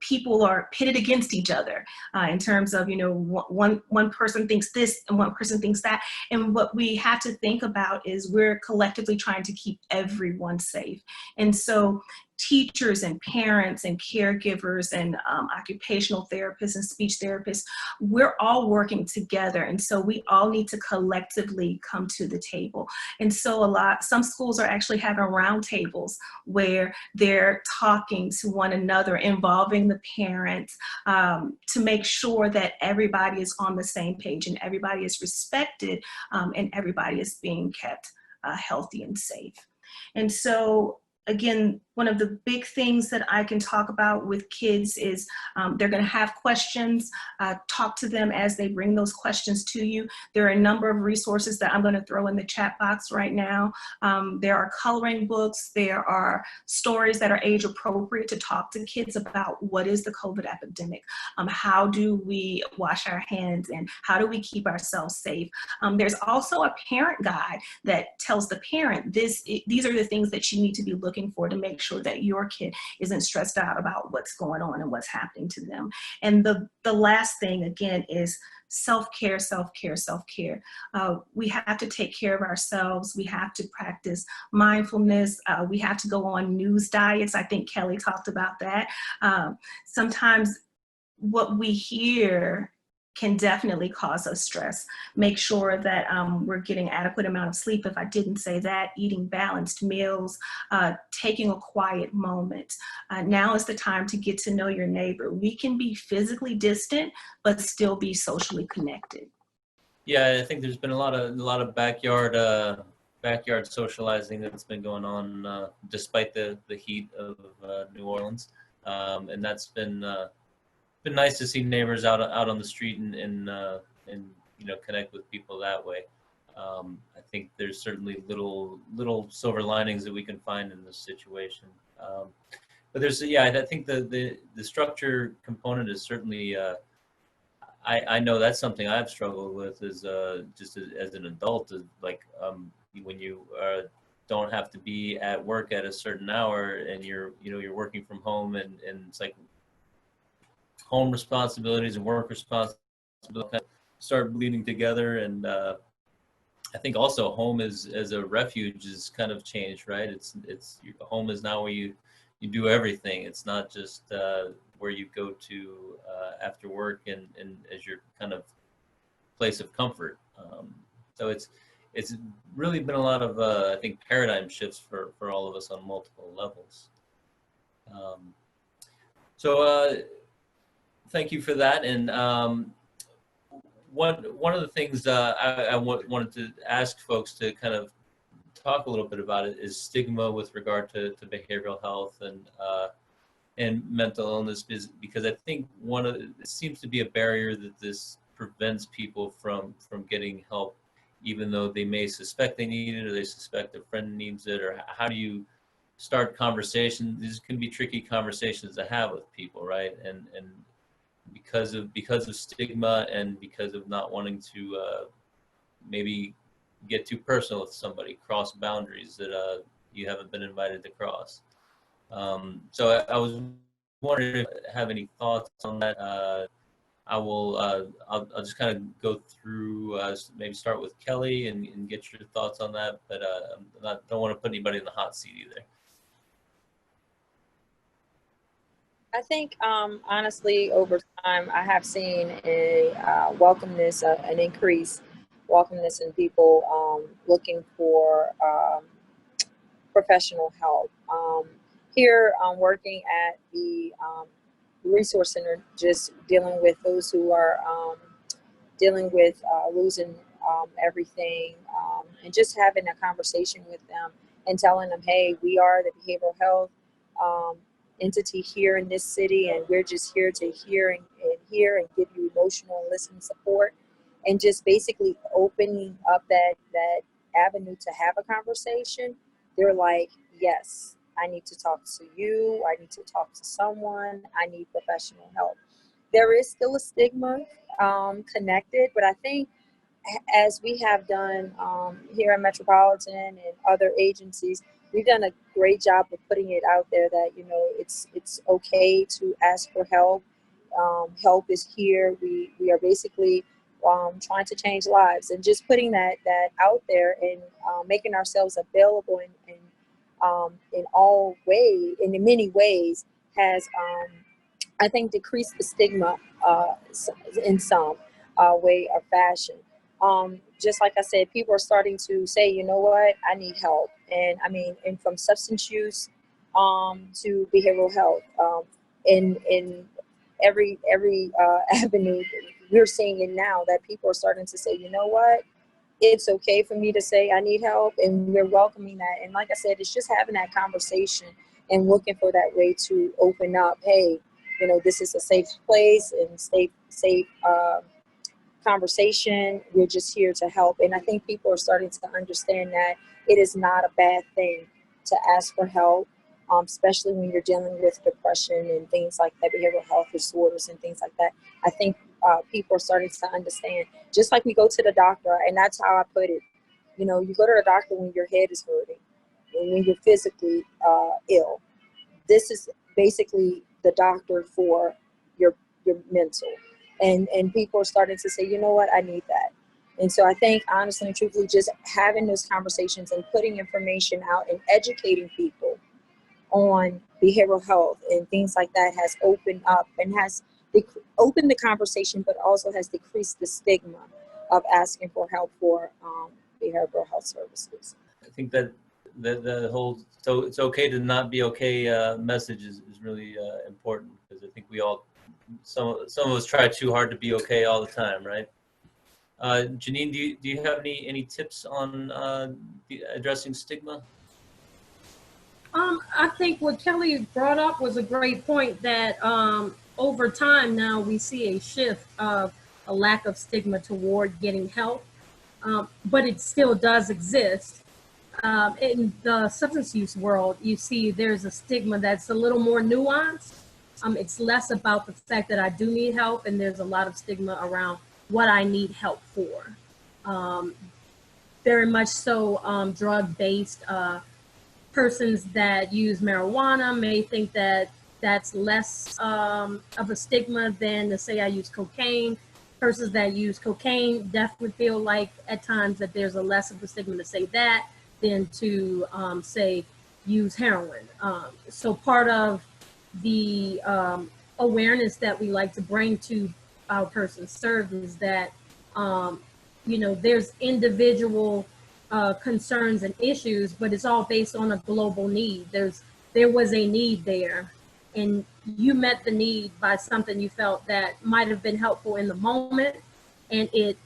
people are pitted against each other in terms of, you know, one person thinks this and one person thinks that. And what we have to think about is we're collectively trying to keep everyone safe. And so teachers and parents and caregivers and occupational therapists and speech therapists, we're all working together. And so we all need to collectively come to the table. And so some schools are actually having roundtables where they're talking to one another, involving the parents to make sure that everybody is on the same page and everybody is respected and everybody is being kept healthy and safe. And so again, one of the big things that I can talk about with kids is they're going to have questions. Talk to them as they bring those questions to you. There are a number of resources that I'm going to throw in the chat box right now. There are coloring books. There are stories that are age appropriate to talk to kids about what is the COVID epidemic. How do we wash our hands and how do we keep ourselves safe? There's also a parent guide that tells the parent these are the things that you need to be looking for to make sure that your kid isn't stressed out about what's going on and what's happening to them. And the last thing, again, is self-care, self-care, self-care. We have to take care of ourselves. We have to practice mindfulness. We have to go on news diets. I think Kelli talked about that. Sometimes what we hear can definitely cause us stress. Make sure that we're getting adequate amount of sleep. If I didn't say that, eating balanced meals, taking a quiet moment. Now is the time to get to know your neighbor. We can be physically distant, but still be socially connected. Yeah, I think there's been a lot of backyard socializing that's been going on despite the heat of New Orleans, and that's been nice to see neighbors out on the street and connect with people that way. I think there's certainly little silver linings that we can find in this situation, but I think the structure component is certainly. I know that's something I've struggled with is just as an adult, is like when you don't have to be at work at a certain hour and you're working from home and it's like home responsibilities and work responsibilities kind of start bleeding together. And I think also home as a refuge is kind of changed, right? It's your home is now where you do everything. It's not just where you go to after work and as your kind of place of comfort. So it's really been a lot of I think paradigm shifts for all of us on multiple levels. So thank you for that. And one of the things I wanted to ask folks to kind of talk a little bit about it is stigma with regard to behavioral health and mental illness, because I think it seems to be a barrier that this prevents people from getting help, even though they may suspect they need it or they suspect a friend needs it. Or how do you start conversations? These can be tricky conversations to have with people, right? And because of stigma and because of not wanting to maybe get too personal with somebody, cross boundaries that you haven't been invited to cross. So I was wondering if you have any thoughts on that. I'll just kind of go through, maybe start with Kelli and get your thoughts on that, but don't want to put anybody in the hot seat either. I think, honestly, over time, I have seen a welcomeness, an increase welcomeness in people looking for professional help. Here, I'm working at the resource center, just dealing with those who are dealing with losing everything, and just having a conversation with them and telling them, hey, we are the behavioral health entity here in this city, and we're just here to hear and give you emotional and listening support, and just basically opening up that avenue to have a conversation. They're like, yes, I need to talk to you, I need to talk to someone, I need professional help. There is still a stigma connected, but I think as we have done here at Metropolitan and other agencies, we've done a great job of putting it out there that, you know, it's okay to ask for help. Help is here. We are basically trying to change lives, and just putting that out there and making ourselves available in all ways, in many ways, has I think decreased the stigma in some way or fashion. Just like I said, people are starting to say, you know what, I need help. And I mean, and from substance use to behavioral health, in every avenue, we're seeing it now that people are starting to say, you know what, it's okay for me to say I need help, and we're welcoming that. And like I said, it's just having that conversation and looking for that way to open up. Hey, you know, this is a safe place and safe conversation. We're just here to help. And I think people are starting to understand that it is not a bad thing to ask for help, especially when you're dealing with depression and things like that, behavioral health disorders and things like that. I think people are starting to understand, just like we go to the doctor, and that's how I put it. You know, you go to the doctor when your head is hurting and when you're physically ill. This is basically the doctor for your mental. And people are starting to say, you know what, I need that. And so I think, honestly and truthfully, just having those conversations and putting information out and educating people on behavioral health and things like that has opened up and has opened the conversation, but also has decreased the stigma of asking for help for behavioral health services. I think that the whole "so it's okay to not be okay" message is really important, because I think we all, some of us try too hard to be okay all the time, right? Janine, do you have any tips on addressing stigma? I think what Kelli brought up was a great point, that over time now we see a shift of a lack of stigma toward getting help, but it still does exist. In the substance use world, you see there's a stigma that's a little more nuanced. It's less about the fact that I do need help, and there's a lot of stigma around what I need help for. Very much so drug-based. Persons that use marijuana may think that that's less of a stigma than to say I use cocaine. Persons that use cocaine definitely feel like at times that there's a less of a stigma to say that than to say use heroin. So part of the awareness that we like to bring to our persons served is that there's individual concerns and issues, but it's all based on a global need. There was a need there, and you met the need by something you felt that might have been helpful in the moment, and it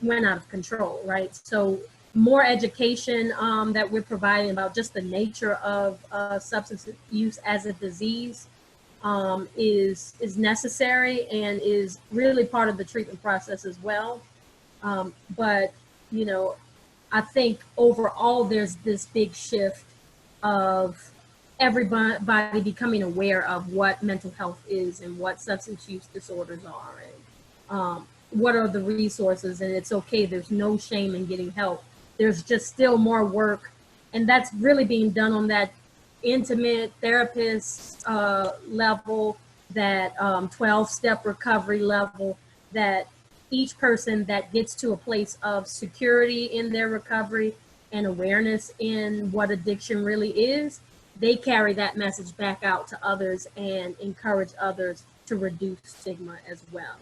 went out of control, right? So more education that we're providing about just the nature of substance use as a disease is necessary and is really part of the treatment process as well. But I think overall there's this big shift of everybody becoming aware of what mental health is and what substance use disorders are, and what are the resources, and it's okay. There's no shame in getting help. There's just still more work, and that's really being done on that intimate therapist level, that 12-step recovery level, that each person that gets to a place of security in their recovery and awareness in what addiction really is, they carry that message back out to others and encourage others to reduce stigma as well.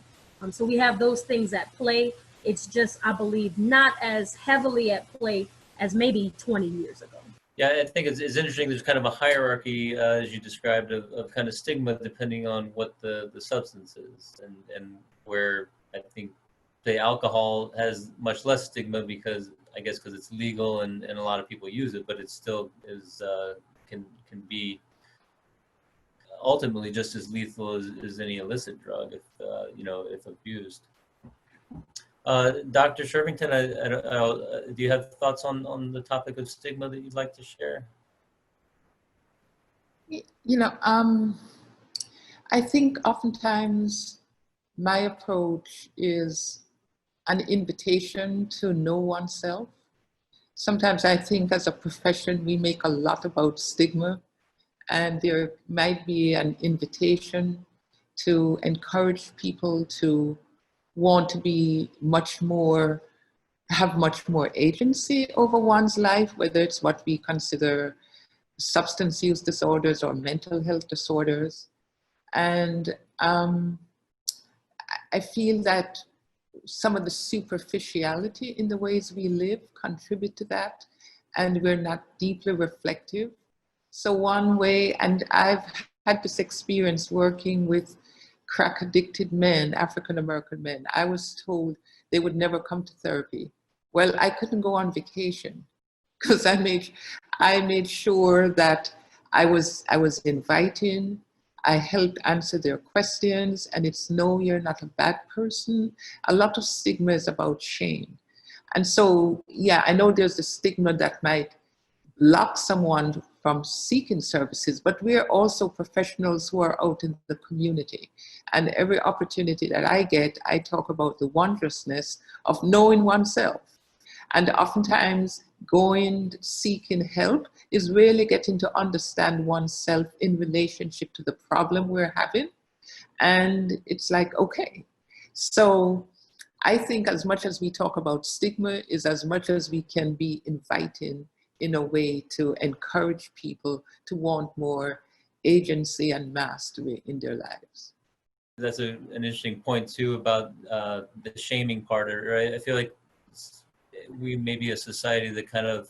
So we have those things at play. It's just, I believe, not as heavily at play as maybe 20 years ago. Yeah, I think it's interesting. There's kind of a hierarchy, as you described, of kind of stigma depending on what the substance is, and where I think, say, alcohol has much less stigma because it's legal and a lot of people use it, but it still is can be ultimately just as lethal as any illicit drug if abused. Dr. Shervington, do you have thoughts on the topic of stigma that you'd like to share? I think oftentimes my approach is an invitation to know oneself. Sometimes I think as a profession, we make a lot about stigma, and there might be an invitation to encourage people to want to be have much more agency over one's life, whether it's what we consider substance use disorders or mental health disorders. And I feel that some of the superficiality in the ways we live contribute to that, and we're not deeply reflective. So one way, and I've had this experience working with crack addicted men, African-American men, I was told they would never come to therapy. Well, I couldn't go on vacation because I made sure that I was inviting, I helped answer their questions, and it's no, you're not a bad person. A lot of stigma is about shame. And so, yeah, I know there's a stigma that might block someone from seeking services, but we're also professionals who are out in the community. And every opportunity that I get, I talk about the wondrousness of knowing oneself. And oftentimes seeking help is really getting to understand oneself in relationship to the problem we're having. And it's like, okay. So I think as much as we talk about stigma is as much as we can be inviting in a way to encourage people to want more agency and mastery in their lives. that's an interesting point too about the shaming part, right? I feel like we may be a society that kind of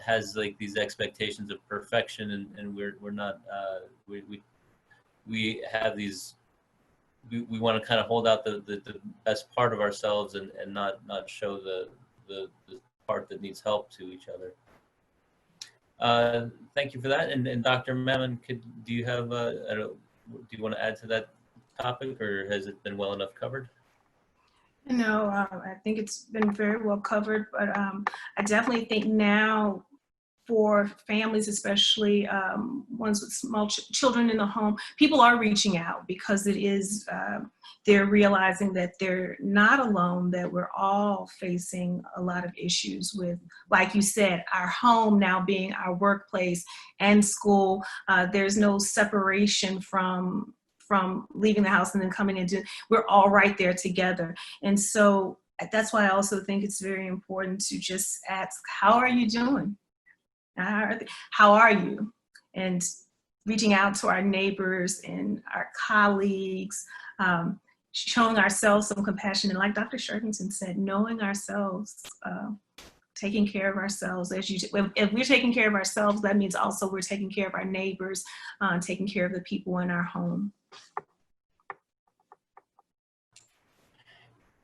has like these expectations of perfection, and we're not. We have these. We want to kind of hold out the best part of ourselves and not show the part that needs help to each other. Thank you for that. And Dr. Mamon, do you have do you want to add to that topic, or has it been well enough covered? No, I think it's been very well covered, but I definitely think now for families, especially ones with small children in the home, people are reaching out because it is, they're realizing that they're not alone, that we're all facing a lot of issues with, like you said, our home now being our workplace and school. There's no separation from leaving the house and then coming into, we're all right there together. And so that's why I also think it's very important to just ask, how are you doing? How are you? And reaching out to our neighbors and our colleagues, showing ourselves some compassion. And like Dr. Shervington said, knowing ourselves, taking care of ourselves. If we're taking care of ourselves, that means also we're taking care of our neighbors, taking care of the people in our home.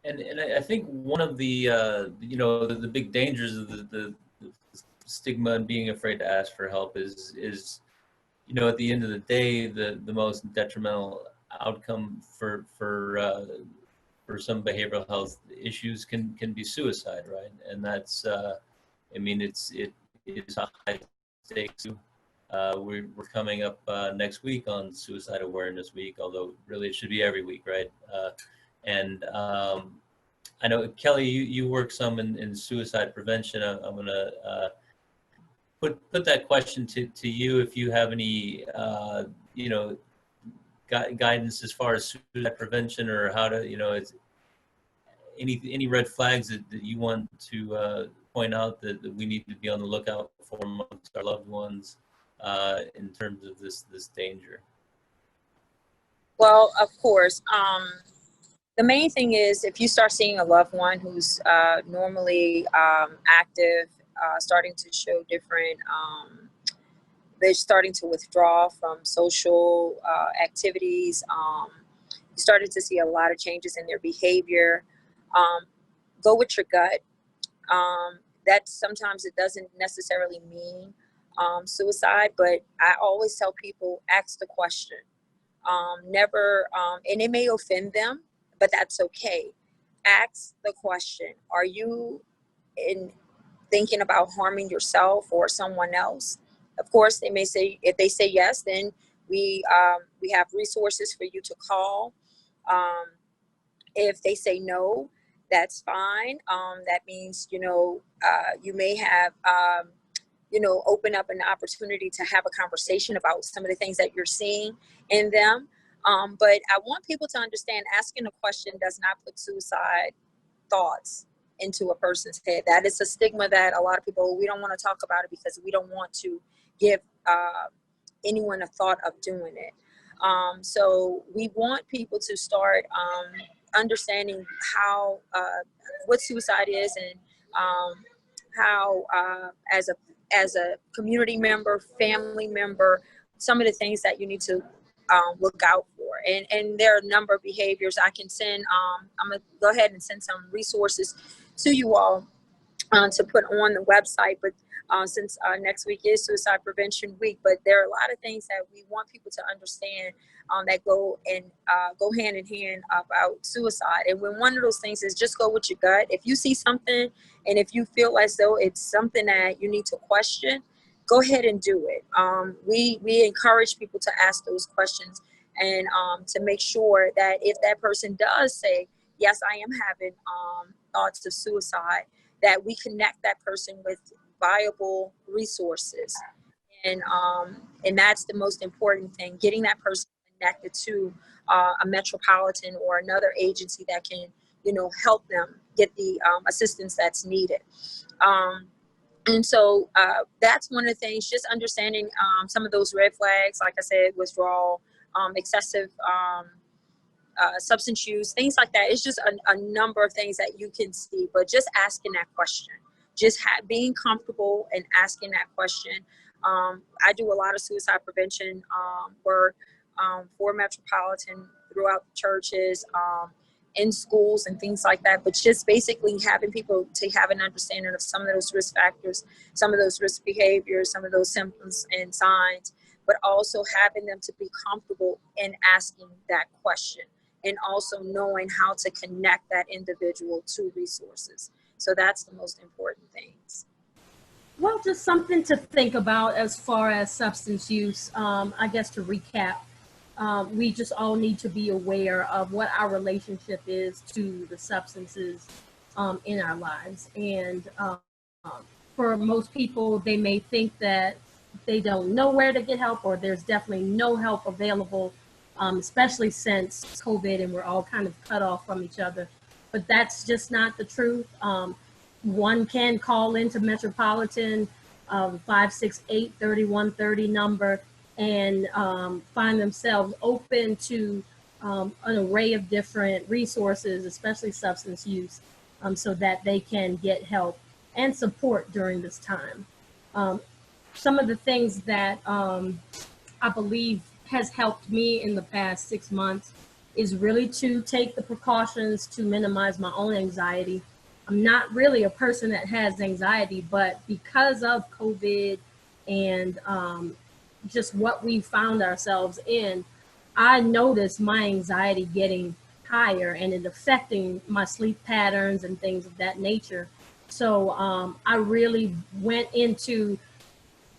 And I think one of the you know, the big dangers of the stigma and being afraid to ask for help is you know, at the end of the day, the most detrimental outcome for some behavioral health issues can be suicide, right? And that's I mean, it's a high stakes. We're coming up next week on Suicide Awareness Week, although really it should be every week, right? And I know, Kelli, you work some in suicide prevention. I'm gonna put that question to you, if you have any you know, guidance as far as suicide prevention, or how to, you know, it's any red flags that you want to point out that we need to be on the lookout for amongst our loved ones in terms of this danger. Well, of course, the main thing is if you start seeing a loved one who's normally active, starting to show different, they're starting to withdraw from social activities, you started to see a lot of changes in their behavior, go with your gut. That sometimes it doesn't necessarily mean suicide, but I always tell people, ask the question. Never, and it may offend them, but that's okay. Ask the question. Are you thinking about harming yourself or someone else? Of course, they may say, if they say yes, then we have resources for you to call. If they say no, that's fine. That means, you know, you may have, you know, open up an opportunity to have a conversation about some of the things that you're seeing in them. But I want people to understand, asking a question does not put suicide thoughts into a person's head. That is a stigma that a lot of people, we don't want to talk about it because we don't want to give anyone a thought of doing it. So we want people to start understanding how, what suicide is, and how as a community member, family member, some of the things that you need to look out for. And there are a number of behaviors I can send. I'm gonna go ahead and send some resources to you all to put on the website, but since next week is Suicide Prevention Week, but there are a lot of things that we want people to understand that go hand in hand about suicide. And when one of those things is, just go with your gut. If you see something and if you feel as though it's something that you need to question, go ahead and do it. We encourage people to ask those questions, and to make sure that if that person does say, yes, I am having thoughts of suicide, that we connect that person with viable resources. And that's the most important thing, getting that person connected to a metropolitan or another agency that can, you know, help them get the assistance that's needed. And so that's one of the things, just understanding some of those red flags, like I said, withdrawal, excessive substance use, things like that. It's just a number of things that you can see, but just asking that question, just being comfortable and asking that question. I do a lot of suicide prevention work for Metropolitan throughout the churches, in schools and things like that, but just basically having people to have an understanding of some of those risk factors, some of those risk behaviors, some of those symptoms and signs, but also having them to be comfortable in asking that question and also knowing how to connect that individual to resources. So that's the most important things. Well, just something to think about as far as substance use. I guess to recap, we just all need to be aware of what our relationship is to the substances in our lives. And for most people, they may think that they don't know where to get help, or there's definitely no help available, especially since COVID and we're all kind of cut off from each other. But that's just not the truth. One can call into Metropolitan 568-3130 number and find themselves open to an array of different resources, especially substance use, so that they can get help and support during this time. Some of the things that I believe has helped me in the past 6 months is really to take the precautions to minimize my own anxiety. I'm not really a person that has anxiety, but because of COVID and just what we found ourselves in, I noticed my anxiety getting higher and it affecting my sleep patterns and things of that nature. So I really went into,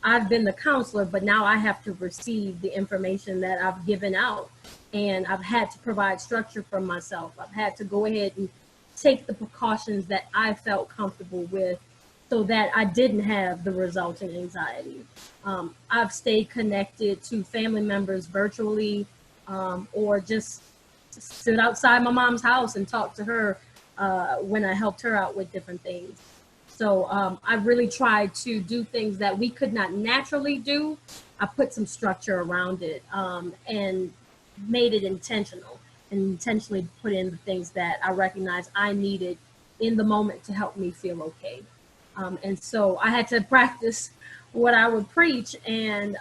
I've been the counselor, but now I have to receive the information that I've given out, and I've had to provide structure for myself. I've had to go ahead and take the precautions that I felt comfortable with so that I didn't have the resulting anxiety. I've stayed connected to family members virtually, or just sit outside my mom's house and talk to her when I helped her out with different things. So I really tried to do things that we could not naturally do. I put some structure around it and made it intentional, and intentionally put in the things that I recognized I needed in the moment to help me feel okay. And so I had to practice what I would preach and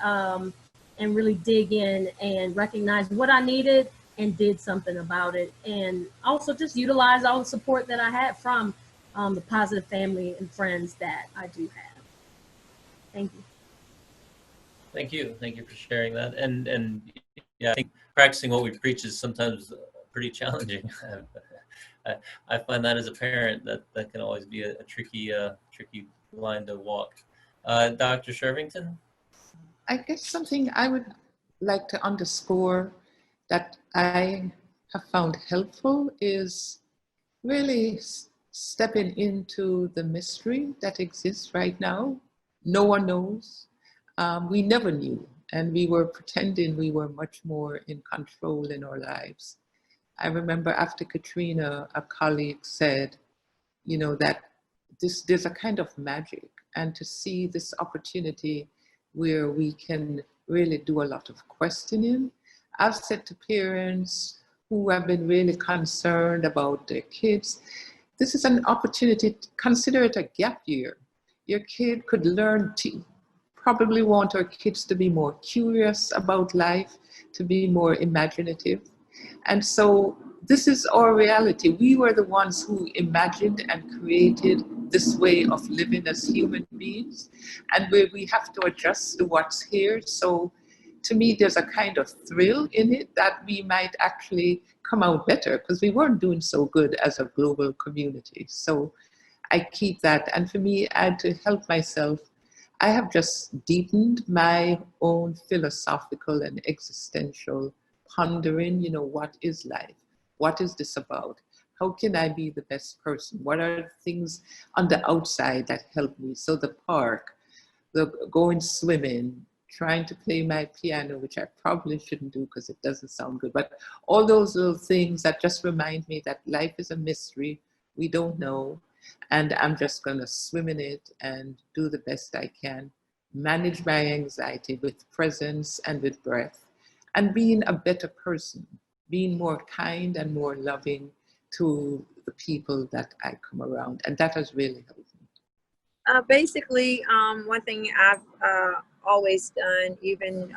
really dig in and recognize what I needed and did something about it. And also just utilize all the support that I had from the positive family and friends that I do have. Thank you. Thank you. Thank you for sharing that. And yeah, I think practicing what we preach is sometimes pretty challenging. I find that as a parent that can always be a tricky line to walk. Dr. Shervington? I guess something I would like to underscore that I have found helpful is really stepping into the mystery that exists right now. No one knows. We never knew, and we were pretending we were much more in control in our lives. I remember after Katrina, a colleague said, you know, that there's a kind of magic, and to see this opportunity where we can really do a lot of questioning. I've said to parents who have been really concerned about their kids, this is an opportunity to consider it a gap year. Your kid could learn to, probably want our kids to be more curious about life, to be more imaginative. And so this is our reality. We were the ones who imagined and created this way of living as human beings, and where we have to adjust to what's here. So to me, there's a kind of thrill in it that we might actually come out better, because we weren't doing so good as a global community. So I keep that. And for me, I had to help myself. I have just deepened my own philosophical and existential pondering, you know, what is life? What is this about? How can I be the best person? What are things on the outside that help me? So the park, the going swimming, trying to play my piano, which I probably shouldn't do because it doesn't sound good, but all those little things that just remind me that life is a mystery. We don't know. And I'm just going to swim in it and do the best I can, manage my anxiety with presence and with breath, and being a better person. being more kind and more loving to the people that I come around. And that has really helped me. Basically, one thing I've always done, even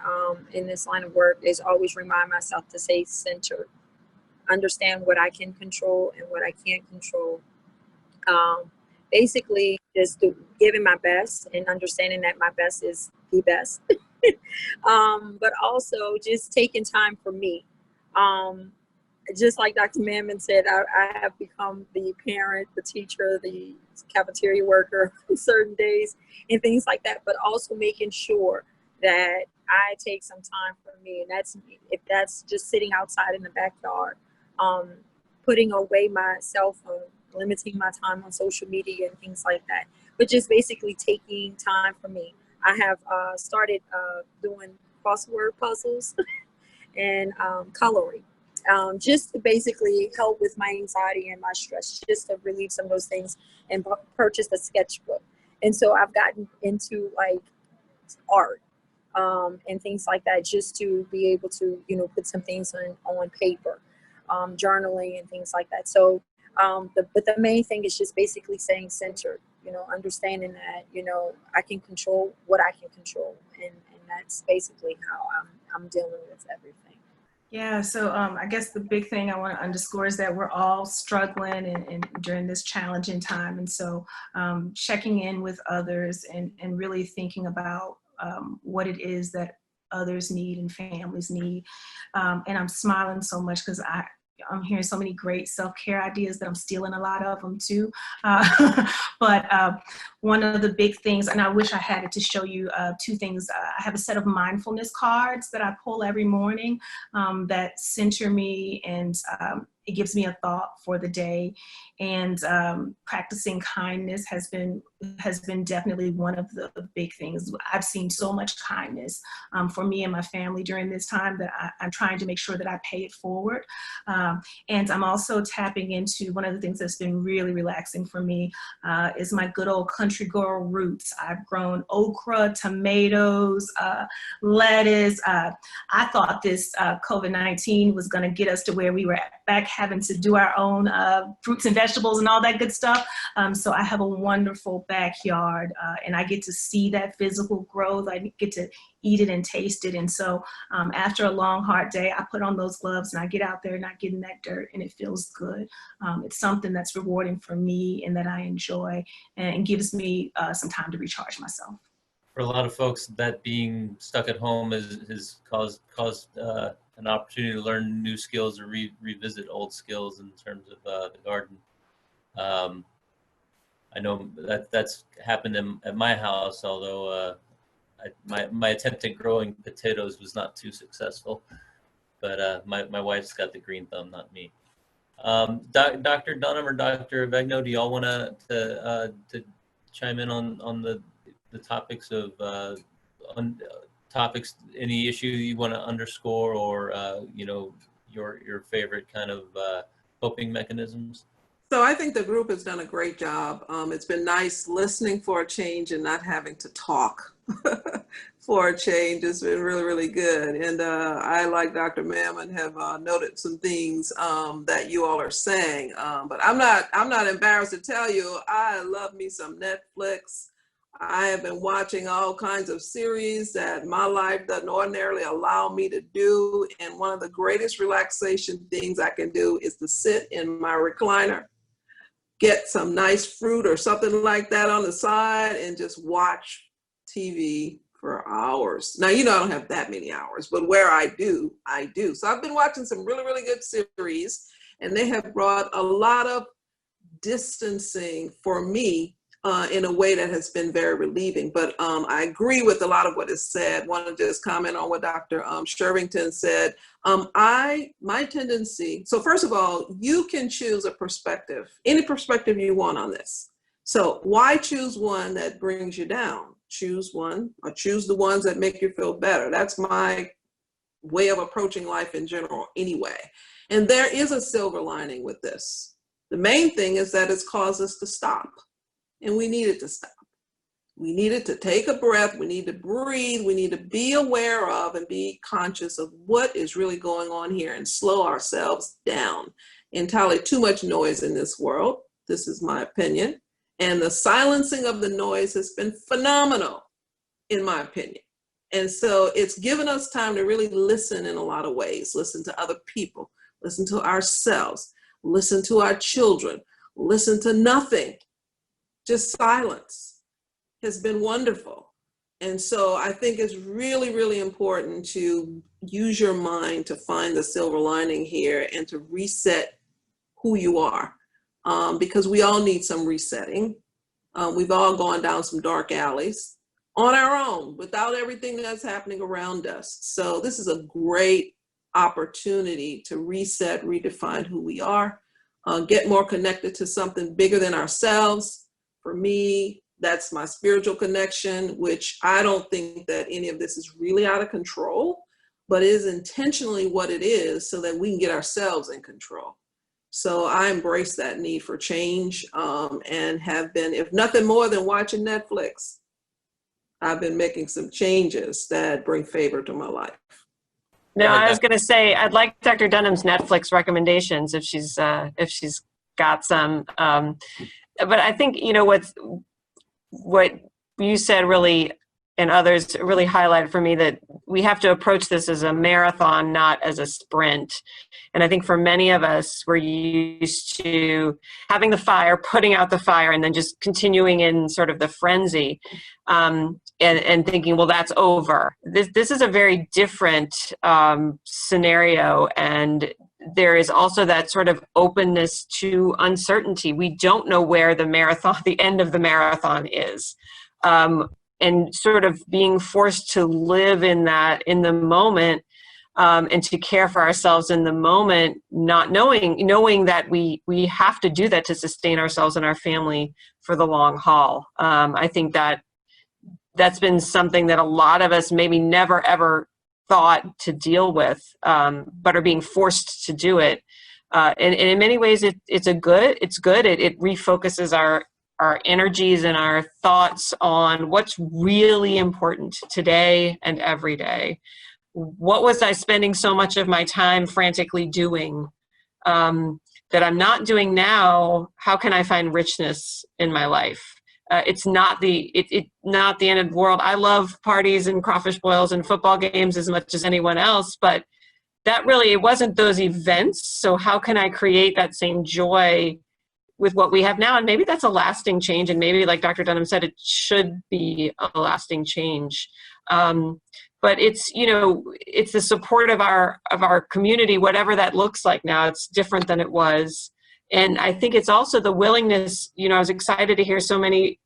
in this line of work, is always remind myself to stay centered, understand what I can control and what I can't control. Basically, just giving my best and understanding that my best is the best. But also just taking time for me. Just like Dr. Mamon said, I have become the parent, the teacher, the cafeteria worker on certain days and things like that, but also making sure that I take some time for me. And if that's just sitting outside in the backyard, putting away my cell phone, limiting my time on social media and things like that, but just basically taking time for me. I have started doing crossword puzzles and coloring. Just to basically help with my anxiety and my stress, just to relieve some of those things, and purchased a sketchbook. And so I've gotten into like art and things like that, just to be able to, put some things on paper, journaling and things like that. So, but the main thing is just basically staying centered, understanding that, I can control what I can control. And that's basically how I'm dealing with everything. Yeah, so I guess the big thing I want to underscore is that we're all struggling and during this challenging time. And so checking in with others and really thinking about what it is that others need and families need. And I'm smiling so much because I'm hearing so many great self-care ideas that I'm stealing a lot of them too. But one of the big things, and I wish I had it to show you two things. I have a set of mindfulness cards that I pull every morning that center me, and it gives me a thought for the day. And practicing kindness has been definitely one of the big things. I've seen so much kindness for me and my family during this time that I'm trying to make sure that I pay it forward. And I'm also tapping into one of the things that's been really relaxing for me is my good old country girl roots. I've grown okra, tomatoes, lettuce. I thought this COVID-19 was going to get us to where we were back having to do our own fruits and vegetables and all that good stuff. So I have a wonderful backyard and I get to see that physical growth. I get to eat it and taste it. And so after a long, hard day, I put on those gloves and I get out there and I get in that dirt and it feels good. It's something that's rewarding for me and that I enjoy and gives me some time to recharge myself. For a lot of folks, that being stuck at home has caused an opportunity to learn new skills or revisit old skills in terms of the garden. I know that's happened at my house, although my attempt at growing potatoes was not too successful. But my wife's got the green thumb, not me. Dr. Dunham or Dr. Avegno, do y'all want to chime in on the topics of topics, any issue you want to underscore, or your favorite kind of coping mechanisms? So I think the group has done a great job. It's been nice listening for a change and not having to talk for a change. It's been really, really good. And I, like Dr. Mamon, have noted some things that you all are saying. But I'm not embarrassed to tell you, I love me some Netflix. I have been watching all kinds of series that my life doesn't ordinarily allow me to do. And one of the greatest relaxation things I can do is to sit in my recliner, get some nice fruit or something like that on the side, and just watch TV for hours. Now, I don't have that many hours, but where I do. So I've been watching some really, really good series, and they have brought a lot of distancing for me in a way that has been very relieving. But I agree with a lot of what is said. Want to just comment on what Dr. Shervington said. My tendency, so first of all, you can choose a perspective, any perspective you want on this. So why choose one that brings you down? Choose one, or choose the ones that make you feel better. That's my way of approaching life in general anyway. And there is a silver lining with this. The main thing is that it's caused us to stop. And we needed to stop. We needed to take a breath. We need to breathe. We need to be aware of and be conscious of what is really going on here and slow ourselves down. Entirely too much noise in this world. This is my opinion. And the silencing of the noise has been phenomenal, in my opinion. And so it's given us time to really listen in a lot of ways. Listen to other people, listen to ourselves, listen to our children, listen to nothing, just silence has been wonderful. And so I think it's really, really important to use your mind to find the silver lining here and to reset who you are, because we all need some resetting. We've all gone down some dark alleys on our own without everything that's happening around us. So this is a great opportunity to reset, redefine who we are, get more connected to something bigger than ourselves. For me, that's my spiritual connection, which I don't think that any of this is really out of control, but is intentionally what it is so that we can get ourselves in control. So I embrace that need for change, and have been, if nothing more than watching Netflix, I've been making some changes that bring favor to my life. No, I was going to say, I'd like Dr. Dunham's Netflix recommendations if she's got some. But I think, you know, what you said really, and others really highlighted for me, that we have to approach this as a marathon, not as a sprint. And I think for many of us, we're used to having the fire, putting out the fire, and then just continuing in sort of the frenzy, and thinking, well, that's over. This is a very different scenario, and there is also that sort of openness to uncertainty. We don't know where the end of the marathon is. And sort of being forced to live in that, in the moment, and to care for ourselves in the moment, not knowing that we have to do that to sustain ourselves and our family for the long haul. I think that's been something that a lot of us maybe never ever thought to deal with, but are being forced to do it. And in many ways, it's good. It refocuses our energies and our thoughts on what's really important today and every day. What was I spending so much of my time frantically doing that I'm not doing now? How can I find richness in my life? It's not the end of the world. I love parties and crawfish boils and football games as much as anyone else, but it wasn't those events. So how can I create that same joy with what we have now? And maybe that's a lasting change. And maybe, like Dr. Dunham said, it should be a lasting change. But it's the support of our community, whatever that looks like now. It's different than it was. And I think it's also the willingness, I was excited to hear so many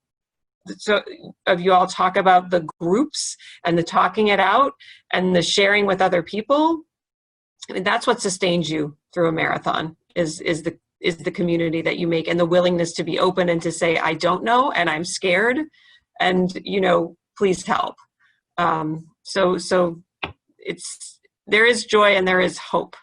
of you all talk about the groups and the talking it out and the sharing with other people. I mean, that's what sustains you through a marathon is the community that you make, and the willingness to be open and to say, I don't know, and I'm scared, and, please help. So there is joy and there is hope